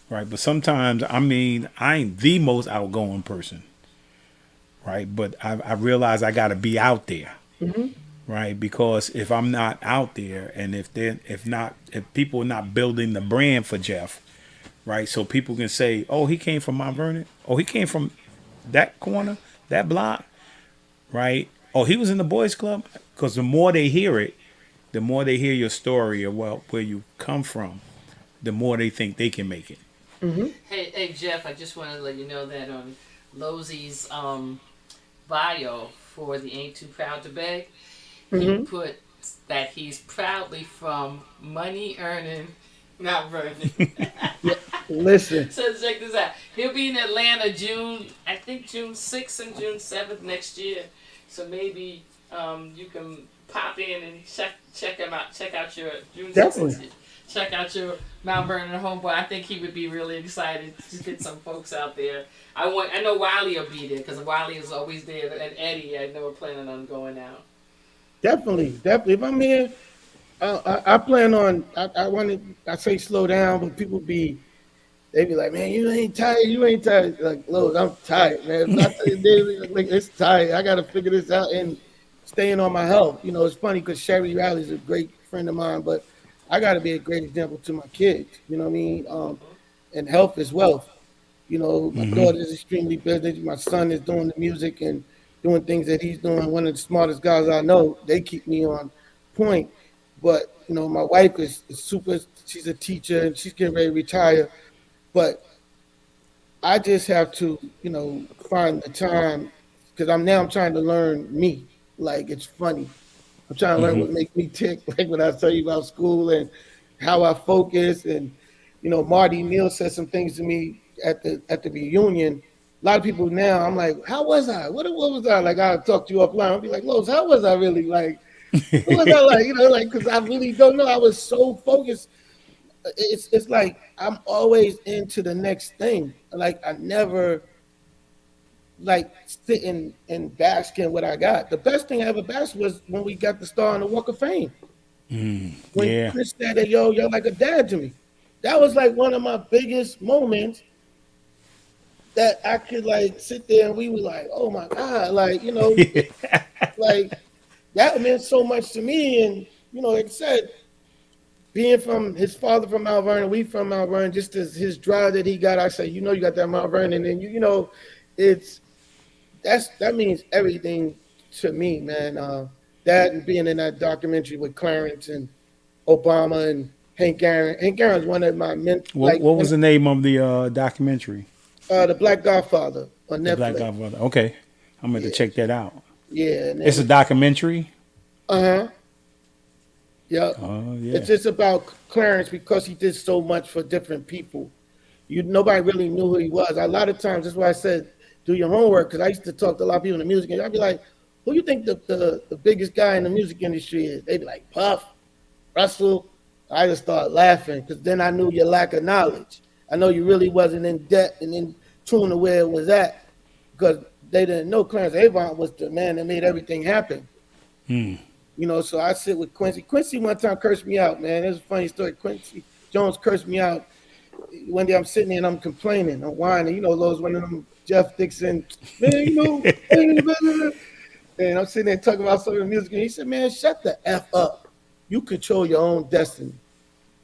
right? But sometimes, I ain't the most outgoing person, right? But I realize I got to be out there, right? Because if I'm not out there, and if people are not building the brand for Jeff, right? So people can say, oh, he came from Mount Vernon, oh, he came from that corner, that block, right? Oh, he was in the boys club. Because the more they hear it, the more they hear your story of where you come from, the more they think they can make it. Hey, Jeff, I just wanted to let you know that on Losey's bio for the Ain't Too Proud to Beg, he put that he's proudly from money earning Mount Vernon. Listen. So check this out. He'll be in Atlanta June 6th and June 7th next year. So maybe you can pop in and check him out. Check out your June 6th. Check out your Mount Vernon homeboy. I think he would be really excited to get some folks out there. I know Wiley will be there because Wiley is always there, and Eddie I know are planning on going out. Definitely. If I'm here, I plan on. I say slow down, but they be like, man, you ain't tired. Like, Lowe's, I'm tired, man. It's tired. I got to figure this out and staying on my health. It's funny because Sherry Riley's a great friend of mine, but I got to be a great example to my kids. You know what I mean? And health is wealth. My daughter is extremely busy. My son is doing the music and doing things that he's doing. One of the smartest guys I know. They keep me on point. But, my wife is super. She's a teacher and she's getting ready to retire. But I just have to, find the time because I'm trying to learn me. Like, it's funny. I'm trying to learn what makes me tick, like when I tell you about school and how I focus. And, Marty Neal said some things to me at the reunion. A lot of people now, I'm like, how was I? What was I? Like, I'll talk to you offline. I'll be like, Lowe's, how was I really? Like, what was I like? Because I really don't know. I was so focused. It's like I'm always into the next thing. Like I never sitting and basking what I got. The best thing I ever basked was when we got the star on the Walk of Fame. When Chris said that, you're like a dad to me. That was like one of my biggest moments that I could sit there and we were like, oh my God, like that meant so much to me. And like I said, being from his father from Mount Vernon, we from Mount Vernon, just as his drive that he got, I say, you got that Mount Vernon, and that means everything to me, man. That and being in that documentary with Clarence and Obama and Hank Aaron. Hank Aaron's one of my men. What was the name of the documentary? The Black Godfather on Netflix. The Black Godfather. Okay, I'm going to check that out. Yeah, it's a documentary. Yeah. Oh, yeah. It's just about Clarence because he did so much for different people. Nobody really knew who he was. A lot of times, that's why I said, do your homework, because I used to talk to a lot of people in the music industry. I'd be like, who you think the biggest guy in the music industry is? They'd be like, Puff, Russell. I just started laughing because then I knew your lack of knowledge. I know you really wasn't in depth and in tune to where it was at because they didn't know Clarence Avant was the man that made everything happen. So I sit with Quincy. Quincy one time cursed me out, man. It's a funny story. Quincy Jones cursed me out. One day I'm sitting there and I'm complaining. I'm whining. Lowe's one of them Jeff Dixon, man, and I'm sitting there talking about some of the music. And he said, man, shut the F up. You control your own destiny.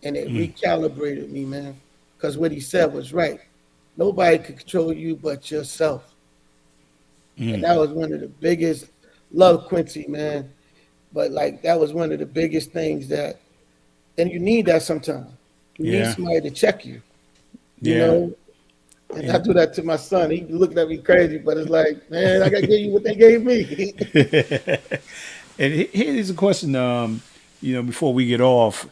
And it recalibrated me, man. Because what he said was right. Nobody could control you but yourself. And that was one of the biggest, love Quincy, man. But that was one of the biggest things and you need that sometimes. You need somebody to check you. You know? And I do that to my son. He looking at me crazy, but it's like, man, I gotta give you what they gave me. And here's a question, before we get off,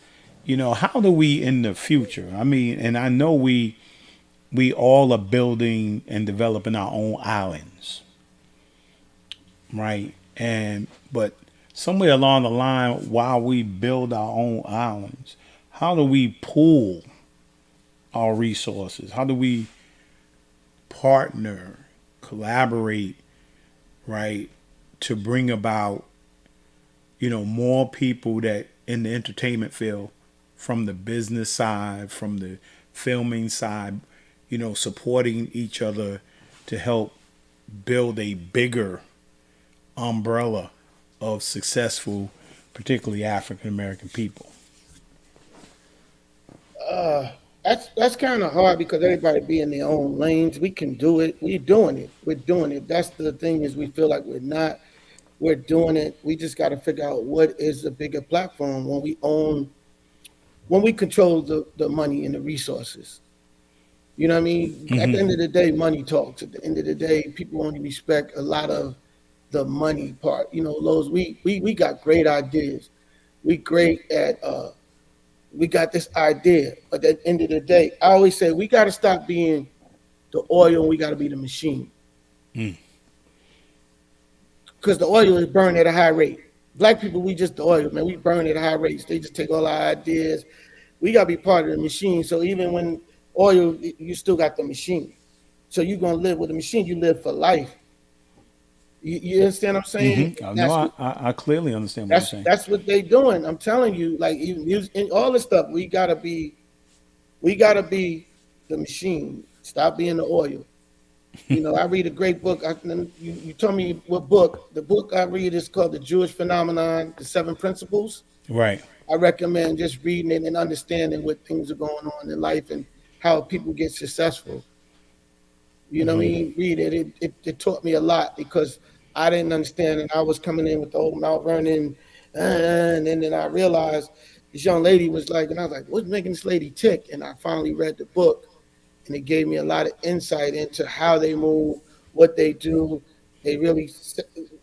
how do we in the future? I mean, and I know we all are building and developing our own islands, right? And but somewhere along the line, while we build our own islands, how do we pool our resources? How do we partner, collaborate, right, to bring about more people that in the entertainment field, from the business side, from the filming side, supporting each other to help build a bigger umbrella of successful, particularly African American people? That's kind of hard because everybody be in their own lanes. We can do it. We're doing it. We're doing it. That's the thing is we feel like we're not. We're doing it. We just got to figure out what is the bigger platform when we control the money and the resources. You know what I mean? At the end of the day, money talks. At the end of the day, people only respect a lot of the money part. Lowe's, we got great ideas. We great at we got this idea. But at the end of the day, I always say we got to stop being the oil and we got to be the machine. Because the oil is burned at a high rate. Black people, we just the oil, man. We burn at high rates. They just take all our ideas. We got to be part of the machine. So even when oil, you still got the machine. So you're going to live with the machine. You live for life. You understand what I'm saying? No, I clearly understand what you're saying. That's what they doing. I'm telling you, like even in all this stuff, we gotta be the machine. Stop being the oil. I read a great book. You told me what book. The book I read is called The Jewish Phenomenon, The Seven Principles. Right. I recommend just reading it and understanding what things are going on in life and how people get successful. You know what I mean? Read it. It taught me a lot because I didn't understand, and I was coming in with the old Mount Vernon, and then I realized this young lady was like, and I was like, what's making this lady tick? And I finally read the book, and it gave me a lot of insight into how they move, what they do. They really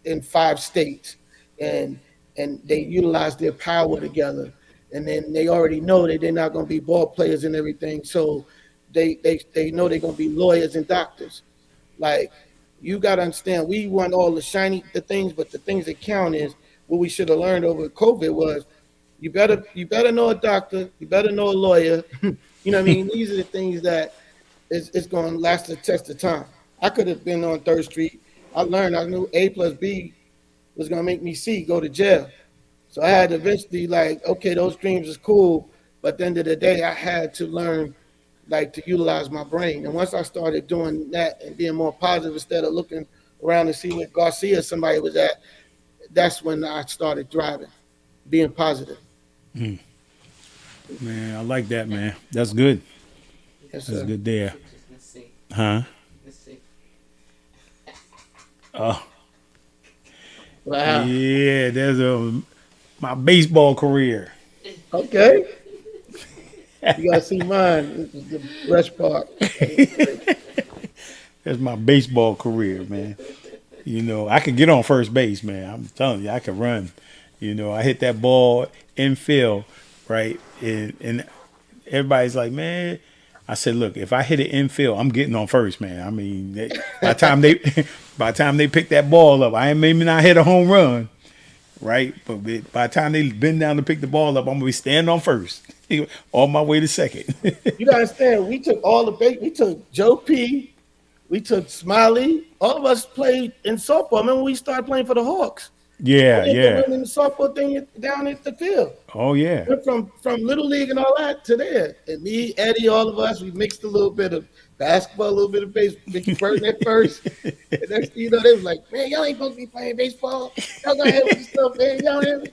in 5 states, and they utilize their power together, and then they already know that they're not going to be ball players and everything, so they know they're going to be lawyers and doctors. Like, you got to understand, we want all the things, but the things that count is what we should have learned over COVID was you better know a doctor, you better know a lawyer. You know what I mean? These are the things that it's going to last the test of time. I could have been on 3rd Street. I knew A plus B was going to make me C, go to jail. So I had to eventually okay, those dreams is cool, but at the end of the day, I had to learn to utilize my brain. And once I started doing that and being more positive instead of looking around to see what Garcia somebody was at, that's when I started thriving, being positive. Man, I like that, man. That's good. Yes, That's sir. good there. Let's see. Huh? Let's see. Oh. Wow. Yeah, there's my baseball career. Okay. You gotta see mine. This is the Rush Park. That's my baseball career, man. I could get on first base, man. I'm telling you, I could run. I hit that ball in field, right? And everybody's like, man. I said, look, if I hit it in field, I'm getting on first, man. I mean, by the time they pick that ball up, I maybe not hit a home run, right? But by the time they bend down to pick the ball up, I'm gonna be standing on first, on my way to second. You gotta understand, we took all the bait. We took Joe P. We took Smiley. All of us played in softball. Remember when we started playing for the Hawks? Yeah. Running the softball thing down at the field. Oh yeah. Went from Little League and all that to there. And me, Eddie, all of us, we mixed a little bit of basketball, a little bit of baseball. Mickey Burton at first. And next thing you know, they was like, man, y'all ain't supposed to be playing baseball. Y'all go ahead with this stuff, man. Y'all hear me?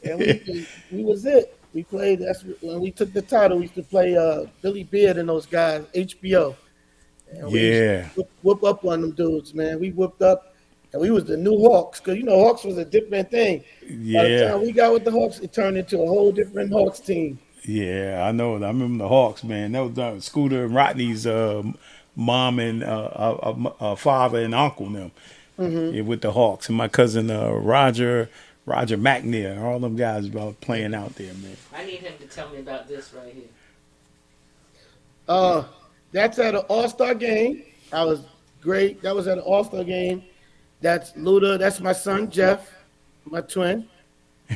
And we was it. We played. That's when we took the title. We used to play Billy Beard and those guys, HBO. And we used to whoop up on them dudes, man. We whooped up, and we was the new Hawks, because Hawks was a different thing. Yeah. By the time we got with the Hawks, it turned into a whole different Hawks team. Yeah, I know. I remember the Hawks, man. That was Scooter and Rodney's mom and father and uncle and them. Mhm. Yeah, with the Hawks, and my cousin Roger McNair, all them guys about playing out there, man. I need him to tell me about this right here. That's at an All-Star game. I was great. That was at an All-Star game. That's Luda. That's my son Jeff, my twin.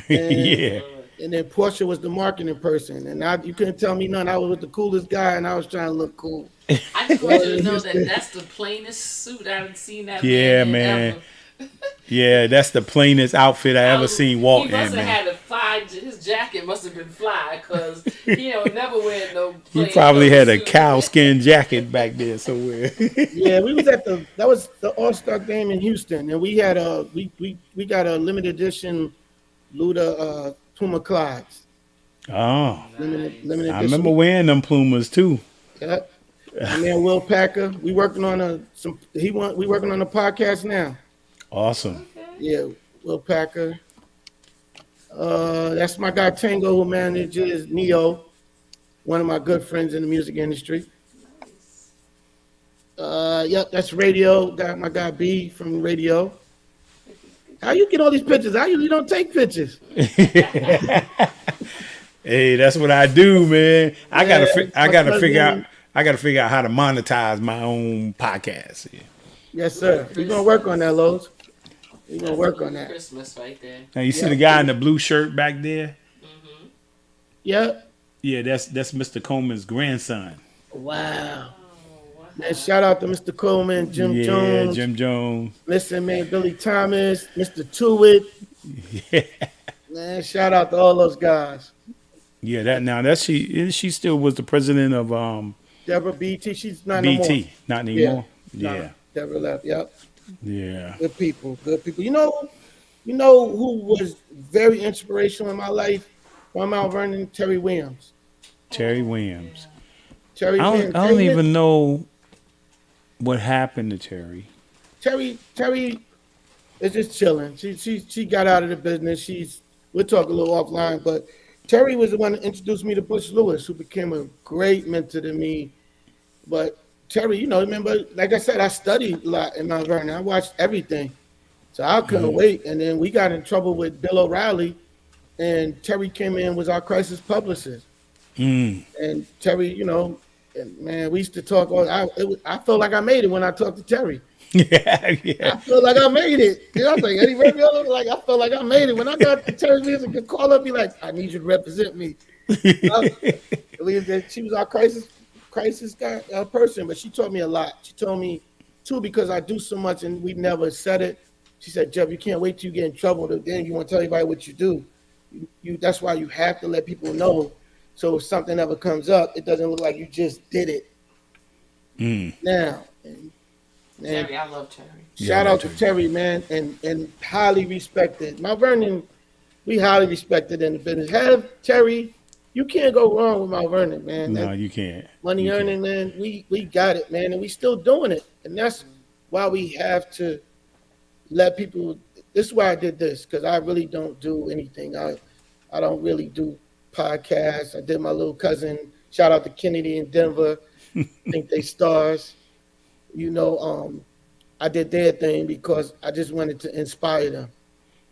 And, Yeah. And then Portia was the marketing person, and you couldn't tell me none. I was with the coolest guy, and I was trying to look cool. I just want you to know that that's the plainest suit I've seen that Yeah, man. man. Yeah, that's the plainest outfit I ever seen walk He in, must have man. had a fly. His jacket must have been fly because he don't never wear no. He plain probably clothes had a suit. cow skin jacket back there somewhere. Yeah, we was at that was the All-Star game in Houston, and we had we got a limited edition Luda Puma Clydes. Oh, Limited I edition. remember wearing them Pumas too. Yep. My man Will Packer. We working on we working on a podcast now. Awesome. Yeah, Will Packer. That's my guy Tango, who manages Neo, one of my good friends in the music industry. Yep, that's radio. Got my guy B from radio. How you get all these pictures? I usually don't take pictures. Hey, that's what I do, man. I gotta figure out. cousin. I gotta figure out how to monetize my own podcast. Yeah. Yes, sir. We're gonna work on that, Lowe's. We're gonna work on that. Christmas right there. Now you see the guy in the blue shirt back there? Yep. Yeah, that's Mr. Coleman's grandson. Wow. Man, shout out to Mr. Coleman, Jim Yeah, Jones. Jim Jones. Listen, man, Billy Thomas, Mr. Tuitt. Yeah. Man, shout out to all those guys. Yeah, that's she still was the president of Deborah BT, she's not no more. BT, not anymore. Yeah. Nah, Deborah left. Yep. Yeah. Good people. Good people. You know who was very inspirational in my life from Mount Vernon? Terry Williams. Terry Williams. Terry Williams. I don't even know what happened to Terry. Terry is just chilling. She got out of the business. We'll talk a little offline, but Terry was the one that introduced me to Bush Lewis, who became a great mentor to me. But Terry, remember, like I said, I studied a lot in Mount Vernon. I watched everything. So I couldn't wait. And then we got in trouble with Bill O'Reilly, and Terry came in, was our crisis publicist. And Terry, man, we used to talk. I felt like I made it when I talked to Terry. Yeah. I feel like I made it. I was like, Eddie Ray, like I felt like I made it. When I got to Terry's music, could call up, be like, I need you to represent me. She was our crisis guy, person, but she taught me a lot. She told me too, because I do so much and we never said it. She said, Jeff, you can't wait till you get in trouble. Then you want to tell everybody what you do. That's why you have to let people know. So if something ever comes up, it doesn't look like you just did it. Now, man, Terry, I love Terry. Shout out to Terry, man, and highly respected. Mount Vernon, we highly respected in the business. Have Terry, you can't go wrong with Mount Vernon, man. No, you can't. Money earning, man. We got it, man, and we still doing it. And that's why we have to let people. This is why I did this, because I really don't do anything. I don't really do podcasts. I did my little cousin. Shout out to Kennedy in Denver. I think they stars. I did their thing because I just wanted to inspire them.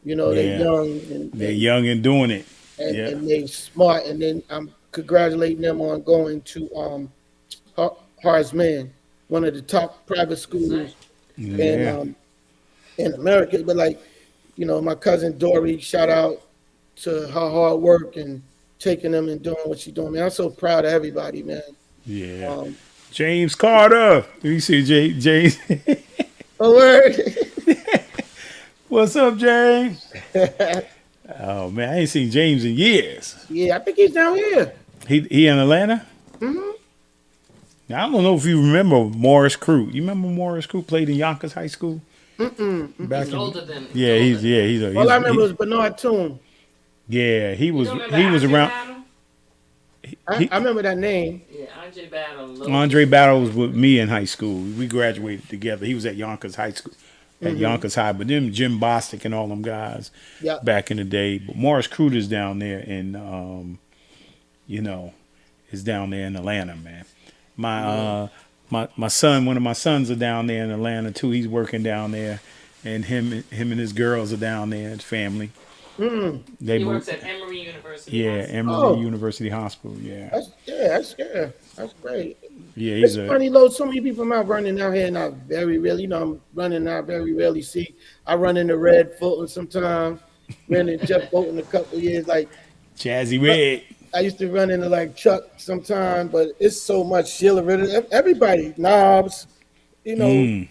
They're young. They're young and doing it. And they smart. And then I'm congratulating them on going to Horace Mann, one of the top private schools in America. But my cousin Dory, shout out to her hard work and taking them and doing what she's doing. Man, I'm so proud of everybody, man. Yeah. James Carter. You see James? Oh, word. What's up, James? Oh man, I ain't seen James in years. Yeah, I think he's down here. He in Atlanta? Mm-hmm. Now, I don't know if you remember Morris Crew. You remember Morris Crew played in Yonkers High School? He's older than. Yeah, he's All I remember was Bernard Toon. Yeah, he was around. I remember that name. Yeah, Andre Battle. Andre Battle was with me in high school. We graduated together. He was at Yonkers High School, Yonkers High. But then Jim Bostic and all them guys back in the day. But Morris Cruder's down there in, is down there in Atlanta, man. my son, one of my sons are down there in Atlanta too. He's working down there, and him and his girls are down there. His family. They He moved. works at Emory University. Yeah, Hospital. Emory University Hospital. Yeah. That's great. Yeah, It's funny though. So many people from Mount Vernon out here, and I very rarely, I'm running. I very rarely see. I run into Red Fulton sometimes. Ran into Jeff Fulton a couple of years. Like Jazzy Red. I used to run into like Chuck sometime, but it's so much Sheila Ritter. Everybody, Knobs. Mount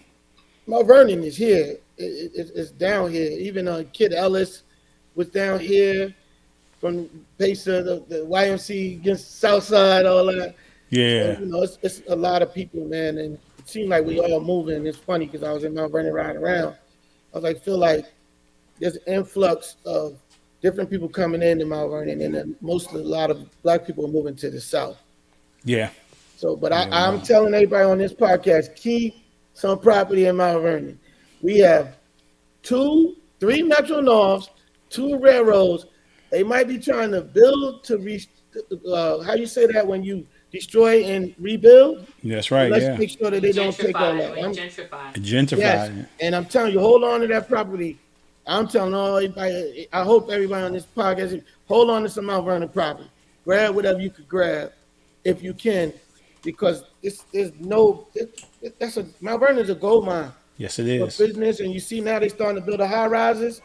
Vernon is here. It's down here. Even Kid Ellis was down here from Pacer, the YMC against Southside, all that. Yeah. So, it's a lot of people, man, and it seemed like we all moving. It's funny because I was in Mount Vernon riding around. I was like, feel like there's an influx of different people coming into Mount Vernon, and then a lot of black people are moving to the south. Yeah. So, but I'm telling everybody on this podcast, keep some property in Mount Vernon. We have 3 Metro Norths, 2 railroads. They might be trying to build to reach. How you say that when you destroy and rebuild? That's right. Let's make sure that they don't take all that. Gentrify. Yes, and I'm telling you, hold on to that property. I'm telling all everybody. I hope everybody on this podcast hold on to some Mount Vernon property. Grab whatever you could grab, if you can, because Mount Vernon is a gold mine. Yes, it is. For business, and you see now they starting to build the high rises.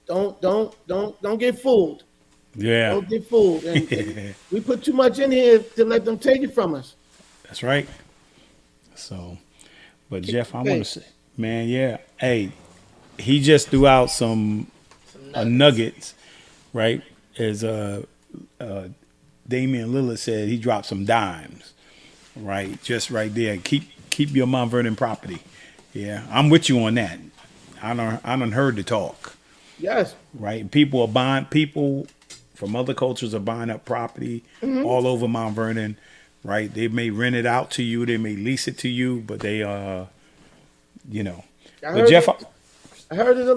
Don't get fooled. Yeah. Don't get fooled. And we put too much in here to let them take it from us. That's right. So, but Jeff, I want to say, man, yeah. Hey, he just threw out some nuggets, right? As Damian Lillard said, he dropped some dimes, right? Just right there. Keep your Mount Vernon property. Yeah, I'm with you on that. I done heard the talk. Yes. Right. People from other cultures are buying up property all over Mount Vernon. Right. They may rent it out to you. They may lease it to you, but they I But Jeff, heard there's a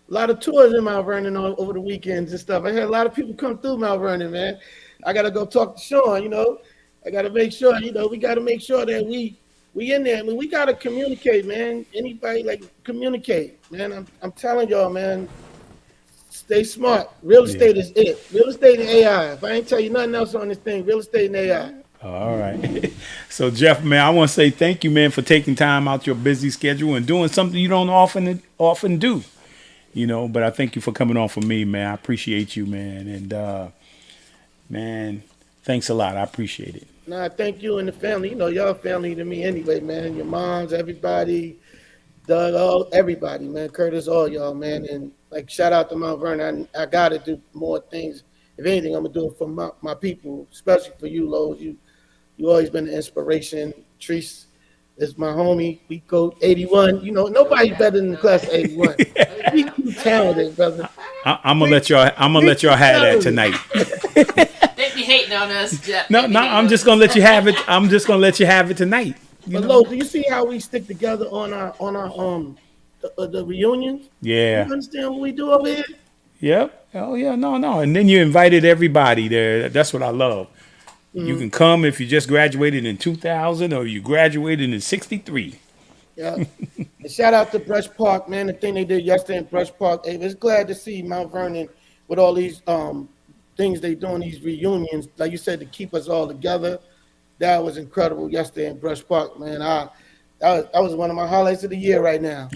lot of tours in Mount Vernon over the weekends and stuff. I heard a lot of people come through Mount Vernon, man. I gotta go talk to Sean. I gotta make sure. We gotta make sure that we in there. I mean, we gotta communicate, man. Anybody communicate, man. I'm telling y'all, man. Stay smart. Real estate is it. Real estate and AI. If I ain't tell you nothing else on this thing, real estate and AI. All right. So Jeff, man, I want to say thank you, man, for taking time out your busy schedule and doing something you don't often do. But I thank you for coming on for me, man. I appreciate you, man. And man, thanks a lot. I appreciate it. Nah, thank you and the family. Y'all family to me anyway, man. Your moms, everybody, Doug, everybody, man. Curtis, all y'all, man. And shout out to Mount Vernon. I gotta do more things. If anything, I'm gonna do it for my people, especially for you, Lowe's. You always been an inspiration. Treese is my homie. We go 81. Nobody's better than the class of 81. We too talented, brother. I'm gonna let y'all have that tonight. They be hating on us, Jeff. No, I'm just gonna let you have it. I'm just gonna let you have it tonight. But Lo, do you see how we stick together on our the reunions? Yeah. You understand what we do over here? Yep. Oh yeah. No. And then you invited everybody there. That's what I love. You can come if you just graduated in 2000 or you graduated in 63. Yeah. And shout out to Brush Park, man. The thing they did yesterday in Brush Park. It was glad to see Mount Vernon with all these things they doing, these reunions, like you said, to keep us all together. That was incredible yesterday in Brush Park, man. That was one of my highlights of the year right now.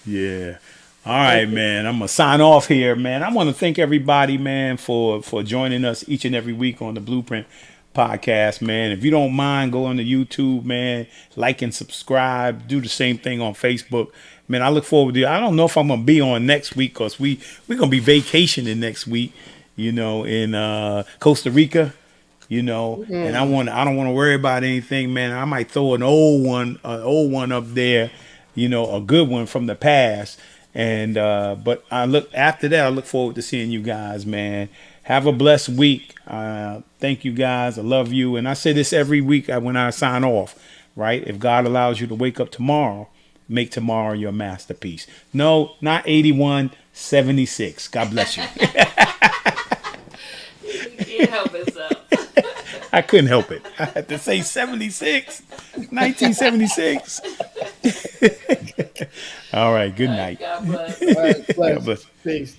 Yeah. All right, man. I'm gonna sign off here, man. I want to thank everybody, man, for joining us each and every week on the Blueprint Podcast, man. If you don't mind, go on to YouTube, man. Like and subscribe. Do the same thing on Facebook, man. I look forward to it. I don't know if I'm gonna be on next week because we're gonna be vacationing next week, in Costa Rica. And I don't want to worry about anything, man. I might throw an old one up there, a good one from the past. And but I look forward to seeing you guys, man. Have a blessed week. Thank you guys. I love you. And I say this every week when I sign off, right? If God allows you to wake up tomorrow, make tomorrow your masterpiece. No, not 81, 76. God bless you. You can't help yourself. I couldn't help it. I had to say 76, 1976. All right. Good night. All right, God bless. Peace.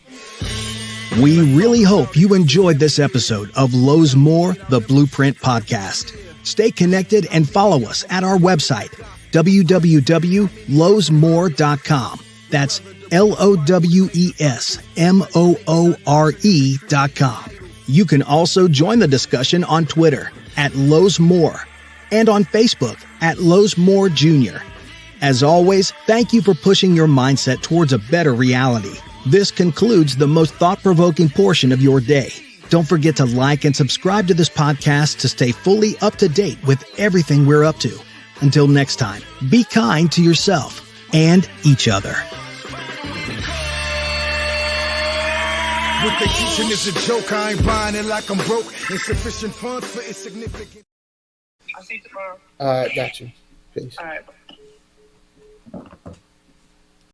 We really hope you enjoyed this episode of Lowe's More, the Blueprint Podcast. Stay connected and follow us at our website, www.lowesmore.com. That's LOWESMOORE.com. You can also join the discussion on Twitter at Lowe's More and on Facebook at Lowe's More Jr. As always, thank you for pushing your mindset towards a better reality. This concludes the most thought-provoking portion of your day. Don't forget to like and subscribe to this podcast to stay fully up to date with everything we're up to. Until next time, be kind to yourself and each other. What they teaching is a joke. I ain't buying it like I'm broke. Insufficient funds for insignificant. All right, got you. Peace. All right.